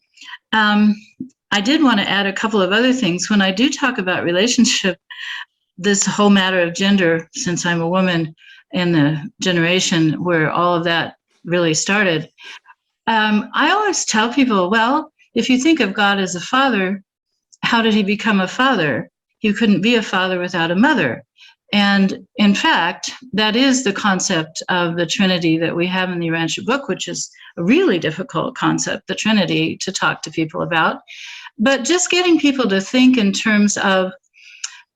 I did want to add a couple of other things. When I do talk about relationship, this whole matter of gender, since I'm a woman in the generation where all of that really started, I always tell people, well, if you think of God as a father, how did he become a father? You couldn't be a father without a mother. And in fact, that is the concept of the Trinity that we have in the Urantia book, which is a really difficult concept, the Trinity, to talk to people about. But just getting people to think in terms of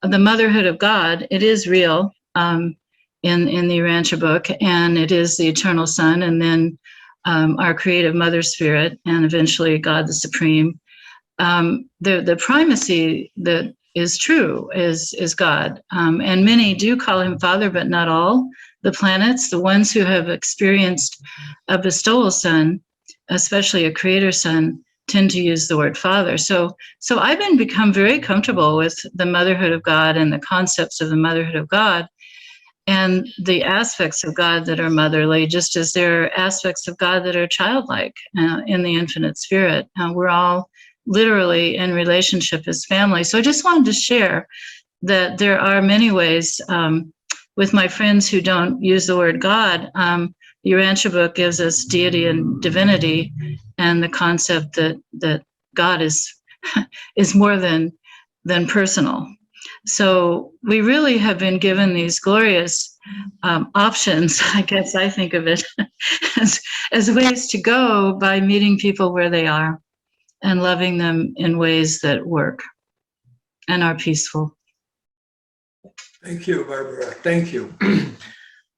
the motherhood of God, it is real in the Urantia book, and it is the eternal Son, and then our creative Mother Spirit, and eventually God the Supreme. The primacy that is true is God, and many do call him Father, but not all. The planets, the ones who have experienced a bestowal son, especially a creator son, tend to use the word Father. So I've become very comfortable with the motherhood of God and the concepts of the motherhood of God and the aspects of God that are motherly, just as there are aspects of God that are childlike in the infinite spirit. We're all literally in relationship as family. So I just wanted to share that there are many ways with my friends who don't use the word God. The Urantia book gives us deity and divinity, and the concept that God is more than personal. So we really have been given these glorious options. I guess I think of it as ways to go by meeting people where they are and loving them in ways that work and are peaceful. Thank you, Barbara. Thank you.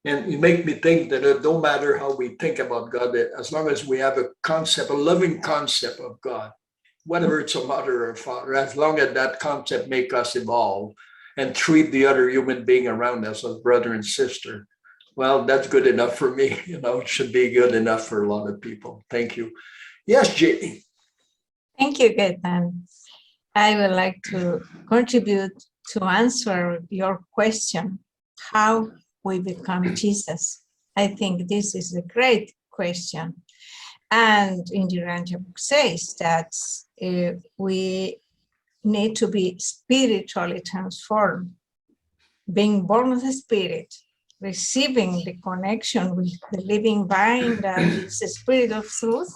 And you make me think that it don't matter how we think about God, as long as we have a concept, a loving concept of God, whether it's a mother or a father, as long as that concept make us evolve and treat the other human being around us as brother and sister, well, that's good enough for me. It should be good enough for a lot of people. Thank you. Yes, Jamie. Thank you, Gaétan. I would like to contribute to answer your question, how we become Jesus. I think this is a great question. And in the Urantia book says that we need to be spiritually transformed, being born of the Spirit, receiving the connection with the living vine that is the Spirit of truth,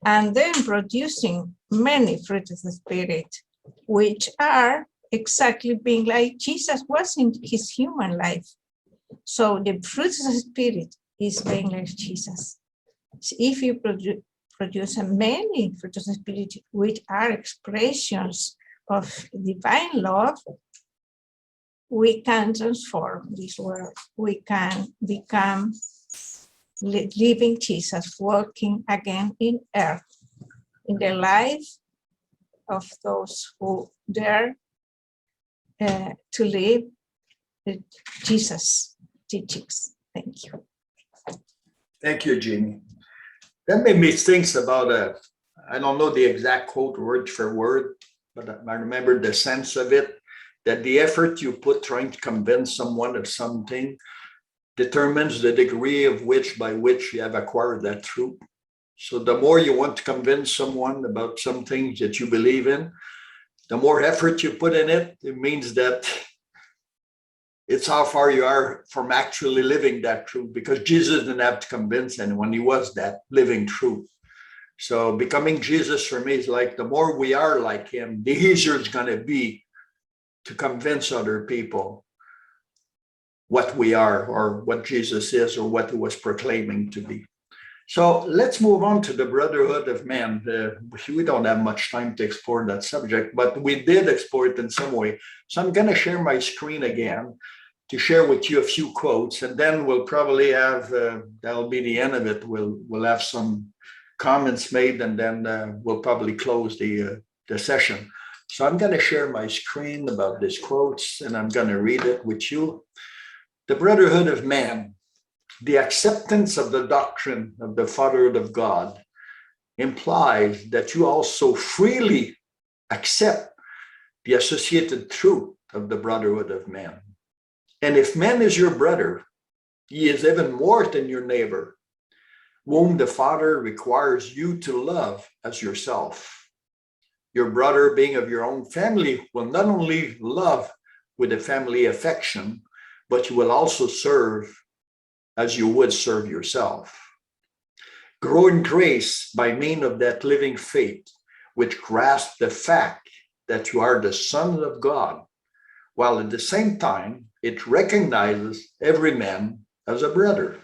and then producing many fruits of the Spirit, which are exactly being like Jesus was in his human life. So the fruits of the Spirit is being like Jesus. So if you produce many fruits of the Spirit, which are expressions of divine love, we can transform this world. We can become living Jesus, working again in earth, in the life of those who dare to live Jesus' teachings. Thank you. Thank you, Jeannie. That made me think about I don't know the exact quote word for word, but I remember the sense of it, that the effort you put trying to convince someone of something determines the degree of by which you have acquired that truth. So the more you want to convince someone about some things that you believe in, the more effort you put in it, it means that it's how far you are from actually living that truth, because Jesus didn't have to convince anyone. He was that living truth. So becoming Jesus for me is like, the more we are like him, the easier it's going to be to convince other people what we are, or what Jesus is, or what he was proclaiming to be. So let's move on to the Brotherhood of Man. We don't have much time to explore that subject, but we did explore it in some way. So I'm going to share my screen again to share with you a few quotes, and then we'll probably have, that'll be the end of it. We'll have some comments made, and then we'll probably close the session. So I'm going to share my screen about these quotes, and I'm going to read it with you. The Brotherhood of Man. The acceptance of the doctrine of the Fatherhood of God implies that you also freely accept the associated truth of the brotherhood of man. And if man is your brother, he is even more than your neighbor, whom the Father requires you to love as yourself. Your brother, being of your own family, will not only love with a family affection, but you will also serve as you would serve yourself. Grow in grace by means of that living faith, which grasps the fact that you are the Son of God, while at the same time, it recognizes every man as a brother.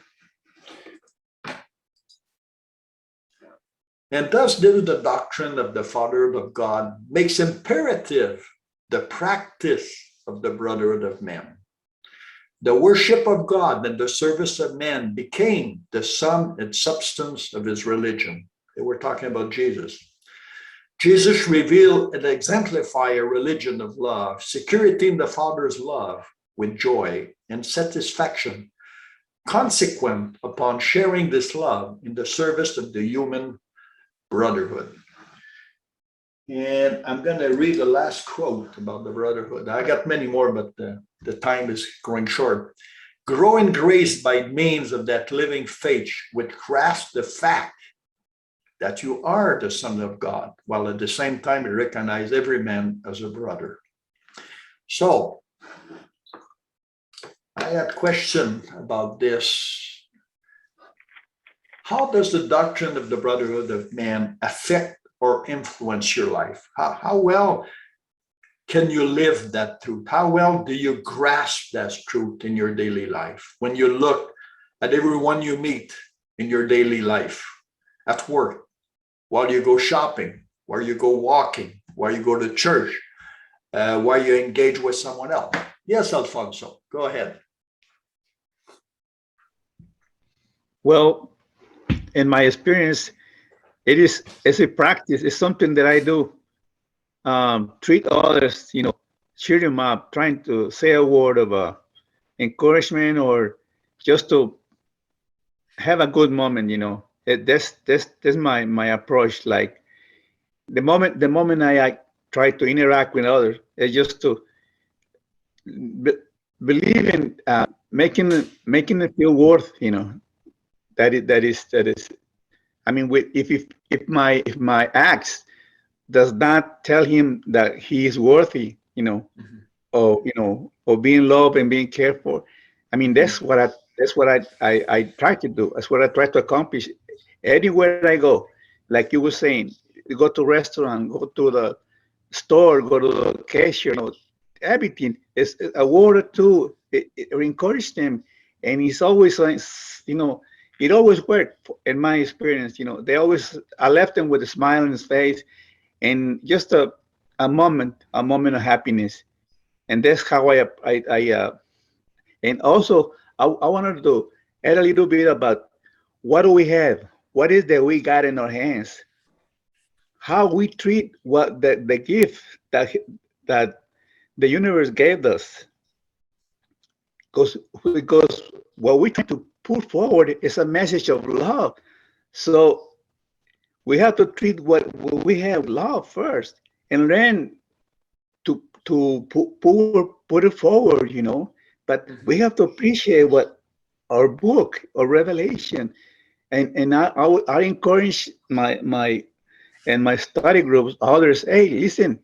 And thus, the doctrine of the Fatherhood of God makes imperative the practice of the Brotherhood of Men. The worship of God and the service of man became the sum and substance of his religion. They were talking about Jesus. Jesus revealed and exemplified a religion of love, security in the Father's love with joy and satisfaction, consequent upon sharing this love in the service of the human brotherhood. And I'm going to read the last quote about the brotherhood. I got many more, but the time is growing short. Grow in grace by means of that living faith, which grasps the fact that you are the Son of God, while at the same time you recognize every man as a brother. So, I had a question about this. How does the doctrine of the Brotherhood of Man affect or influence your life? How well can you live that truth? How well do you grasp that truth in your daily life? When you look at everyone you meet in your daily life, at work, while you go shopping, while you go walking, while you go to church, while you engage with someone else. Yes, Alfonso, go ahead. Well, in my experience, it's a practice. It's something that I do. Treat others, cheer them up, trying to say a word of encouragement or just to have a good moment. That's my approach. Like the moment I try to interact with others, it's just to believe in making it feel worth. That is. I mean, if my acts does not tell him that he is worthy, or being loved and being cared for. I mean, that's what I try to do. That's what I try to accomplish anywhere I go. Like you were saying, you go to a restaurant, go to the store, go to the cashier, everything. It's a word or two. It encouraged them, and he's always like, it always worked in my experience. I left them with a smile on his face, and just a moment of happiness. And that's how and also I wanted to add a little bit about what do we have? What is that we got in our hands? How we treat what the gift that the universe gave us. Because what we try to put forward is a message of love. So we have to treat what we have love first, and learn to put it forward, But we have to appreciate what our book or revelation, and I encourage my study groups, others. Hey, listen,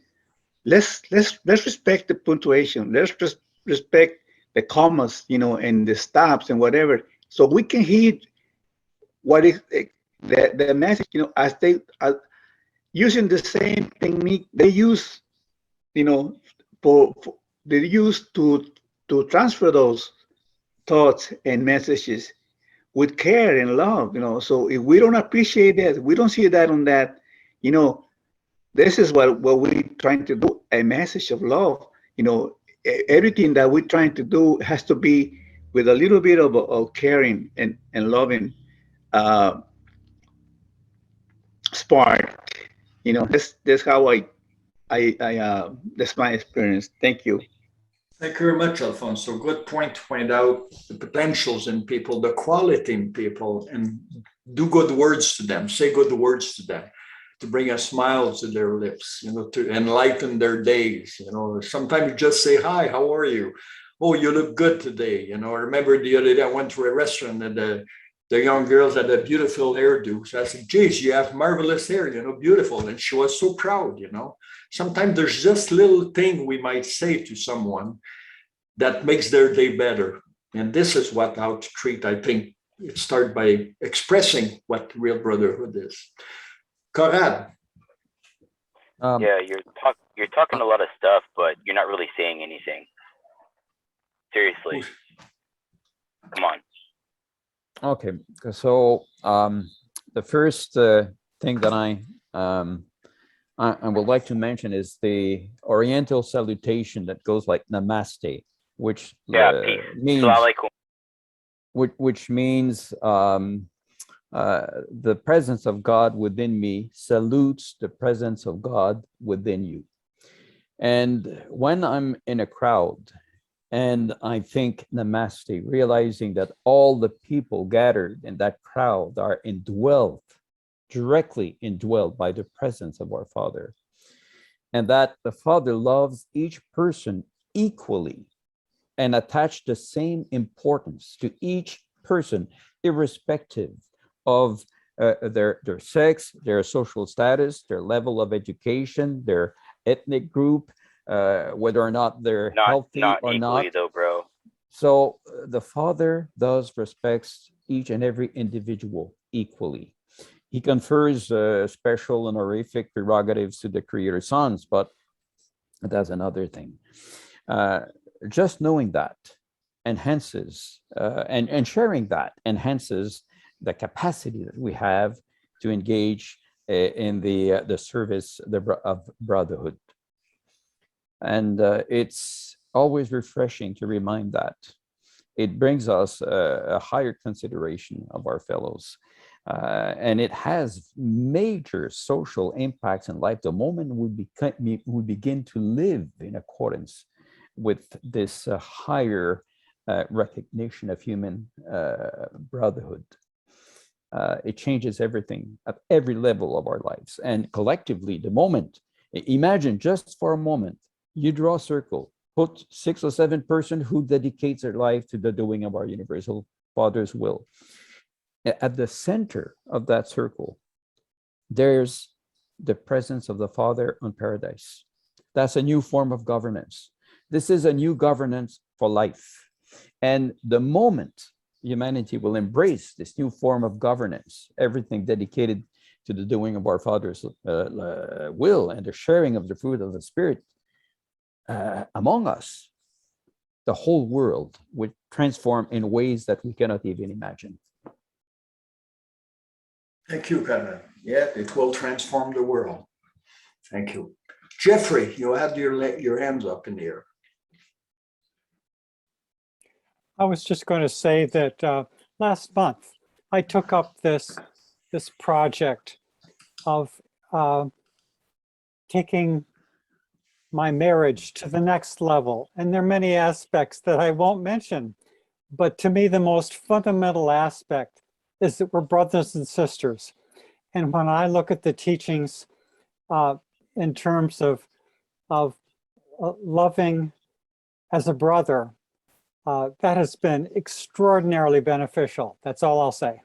let's respect the punctuation. Let's just respect the commas, and the stops and whatever, so we can hear what is the message. As they are using the same technique they use, they use to transfer those thoughts and messages with care and love. So if we don't appreciate that, we don't see that on that, this is what we're trying to do, a message of love. Everything that we're trying to do has to be with a little bit of caring and loving spark. That's how that's my experience. Thank you. Thank you very much, Alfonso. Good point to point out the potentials in people, the quality in people, and do good words to them, say good words to them, to bring a smile to their lips, to enlighten their days. Sometimes you just say, hi, how are you? Oh, you look good today. I remember the other day I went to a restaurant and the young girls had a beautiful hairdo. So I said, geez, you have marvelous hair, beautiful. And she was so proud. Sometimes there's just little thing we might say to someone that makes their day better. And this is how to treat, I think, it starts by expressing what real brotherhood is. Conrad. Yeah, you're talking a lot of stuff, but you're not really saying anything. Seriously. Come on. Okay, so the first thing that I would like to mention is the Oriental salutation that goes like Namaste, which means which means the presence of God within me salutes the presence of God within you. And when I'm in a crowd and I think Namaste, realizing that all the people gathered in that crowd are directly indwelled by the presence of our Father, and that the Father loves each person equally and attach the same importance to each person, irrespective of their sex, their social status, their level of education, their ethnic group, whether or not they're healthy or not. Though, bro. So the Father respects each and every individual equally. He confers special and honorific prerogatives to the Creator sons, but that's another thing. Just knowing that enhances, and sharing that enhances the capacity that we have to engage in the service of brotherhood. And it's always refreshing to remind that. It brings us a higher consideration of our fellows. And it has major social impacts in life the moment we begin to live in accordance with this higher recognition of human brotherhood. It changes everything at every level of our lives. And collectively, the moment, imagine just for a moment, you draw a circle, put 6 or 7 persons who dedicates their life to the doing of our universal Father's will. At the center of that circle, there's the presence of the Father on paradise. That's a new form of governance. This is a new governance for life. And the moment humanity will embrace this new form of governance, everything dedicated to the doing of our Father's will and the sharing of the fruit of the Spirit among us, the whole world would transform in ways that we cannot even imagine. Thank you, Conrad. Yeah, it will transform the world. Thank you. Jeffrey, you had your hands up in the air. I was just going to say that last month I took up this project of taking my marriage to the next level. And there are many aspects that I won't mention, but to me, the most fundamental aspect is that we're brothers and sisters. And when I look at the teachings in terms of loving as a brother, that has been extraordinarily beneficial. That's all I'll say.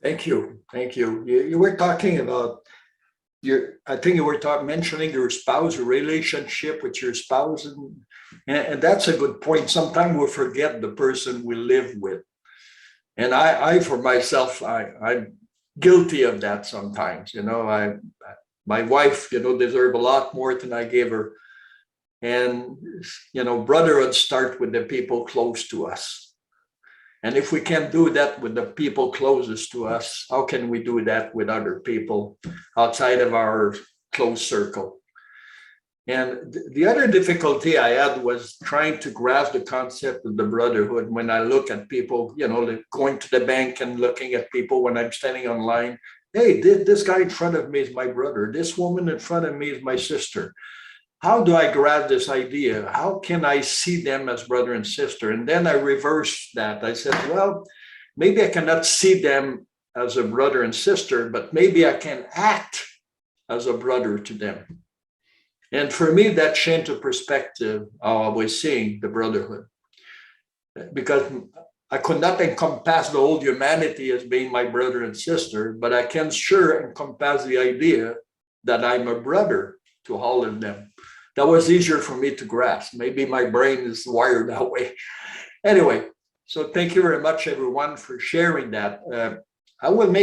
Thank you. Thank you. You were talking about I think you were mentioning your spouse, your relationship with your spouse. And that's a good point. Sometimes we forget the person we live with. And I for myself, I'm guilty of that sometimes. My wife, deserve a lot more than I gave her. And, brotherhood starts with the people close to us. And if we can't do that with the people closest to us, how can we do that with other people outside of our close circle? And the other difficulty I had was trying to grasp the concept of the brotherhood when I look at people, going to the bank and looking at people when I'm standing online. Hey, this guy in front of me is my brother. This woman in front of me is my sister. How do I grab this idea? How can I see them as brother and sister? And then I reversed that. I said, well, maybe I cannot see them as a brother and sister, but maybe I can act as a brother to them. And for me, that changed the perspective I was seeing the brotherhood. Because I could not encompass the whole humanity as being my brother and sister, but I can sure encompass the idea that I'm a brother to all of them. That was easier for me to grasp. Maybe my brain is wired that way. Anyway, so thank you very much, everyone, for sharing that. I will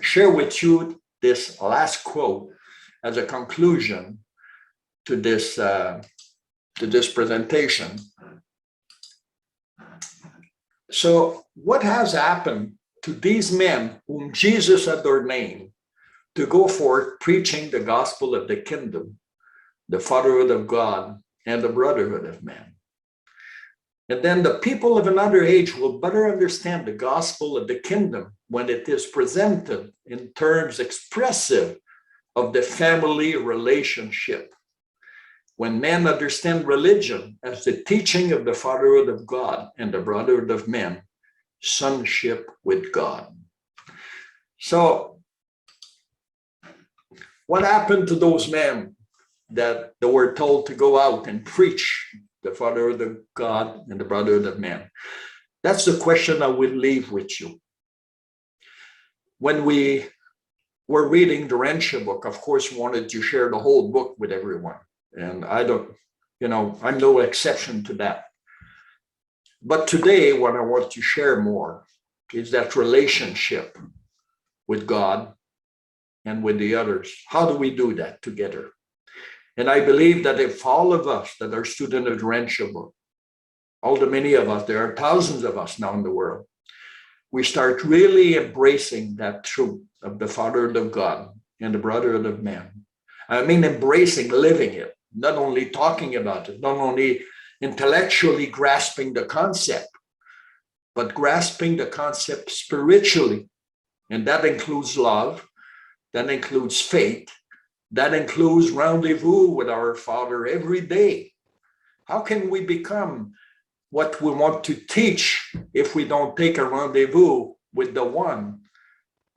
share with you this last quote as a conclusion to this presentation. So what has happened to these men whom Jesus had ordained to go forth preaching the gospel of the kingdom, the Fatherhood of God, and the Brotherhood of Man? And then the people of another age will better understand the gospel of the kingdom when it is presented in terms expressive of the family relationship. When men understand religion as the teaching of the Fatherhood of God and the Brotherhood of Men, sonship with God. So what happened to those men that they were told to go out and preach the Fatherhood of God and the Brotherhood of Man? That's the question I will leave with you. When we were reading the Urantia book, of course, we wanted to share the whole book with everyone. And I don't, I'm no exception to that. But today, what I want to share more is that relationship with God and with the others. How do we do that together? And I believe that if all of us that are students of the Urantia book, all the many of us, there are thousands of us now in the world, we start really embracing that truth of the Fatherhood of God and the Brotherhood of Man. I mean, embracing, living it. Not only talking about it, not only intellectually grasping the concept, but grasping the concept spiritually. And that includes love, that includes faith, that includes rendezvous with our Father every day. How can we become what we want to teach if we don't take a rendezvous with the one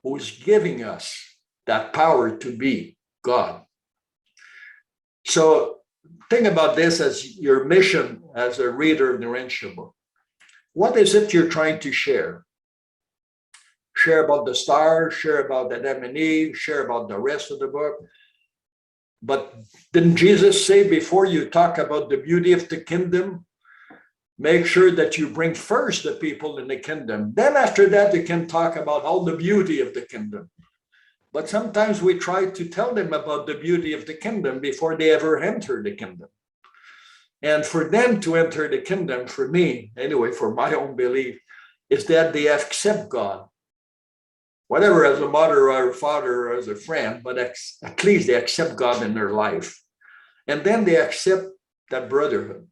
who is giving us that power to be God? So think about this as your mission as a reader of the Urantia book. What is it you're trying to share? Share about the stars, share about Adam and Eve, share about the rest of the book. But didn't Jesus say before you talk about the beauty of the kingdom, make sure that you bring first the people in the kingdom. Then after that, you can talk about all the beauty of the kingdom. But sometimes we try to tell them about the beauty of the kingdom before they ever enter the kingdom. And for them to enter the kingdom, for me, anyway, for my own belief, is that they accept God. Whatever, as a mother or a father or as a friend, but at least they accept God in their life. And then they accept that brotherhood.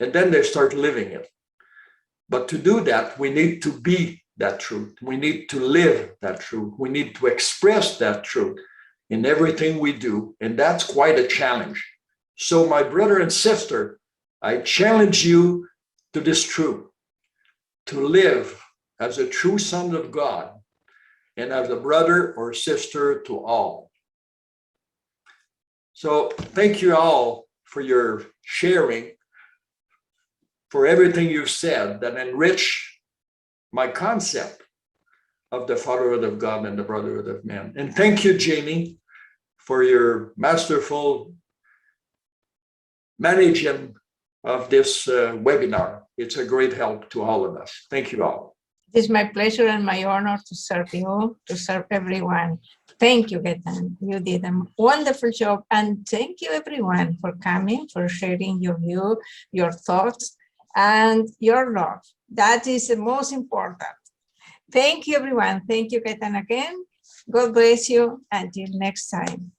And then they start living it. But to do that, we need to be that truth. We need to live that truth. We need to express that truth in everything we do. And that's quite a challenge. So my brother and sister, I challenge you to this truth, to live as a true son of God and as a brother or sister to all. So thank you all for your sharing, for everything you've said that enrich my concept of the Fatherhood of God and the Brotherhood of Men. And thank you, Jamie, for your masterful managing of this webinar. It's a great help to all of us. Thank you all. It's my pleasure and my honor to serve you, to serve everyone. Thank you, Gaétan. You did a wonderful job. And thank you, everyone, for coming, for sharing your view, your thoughts, and your love. That is the most important. Thank you, everyone. Thank you, Gaétan, again. God bless you. Until next time.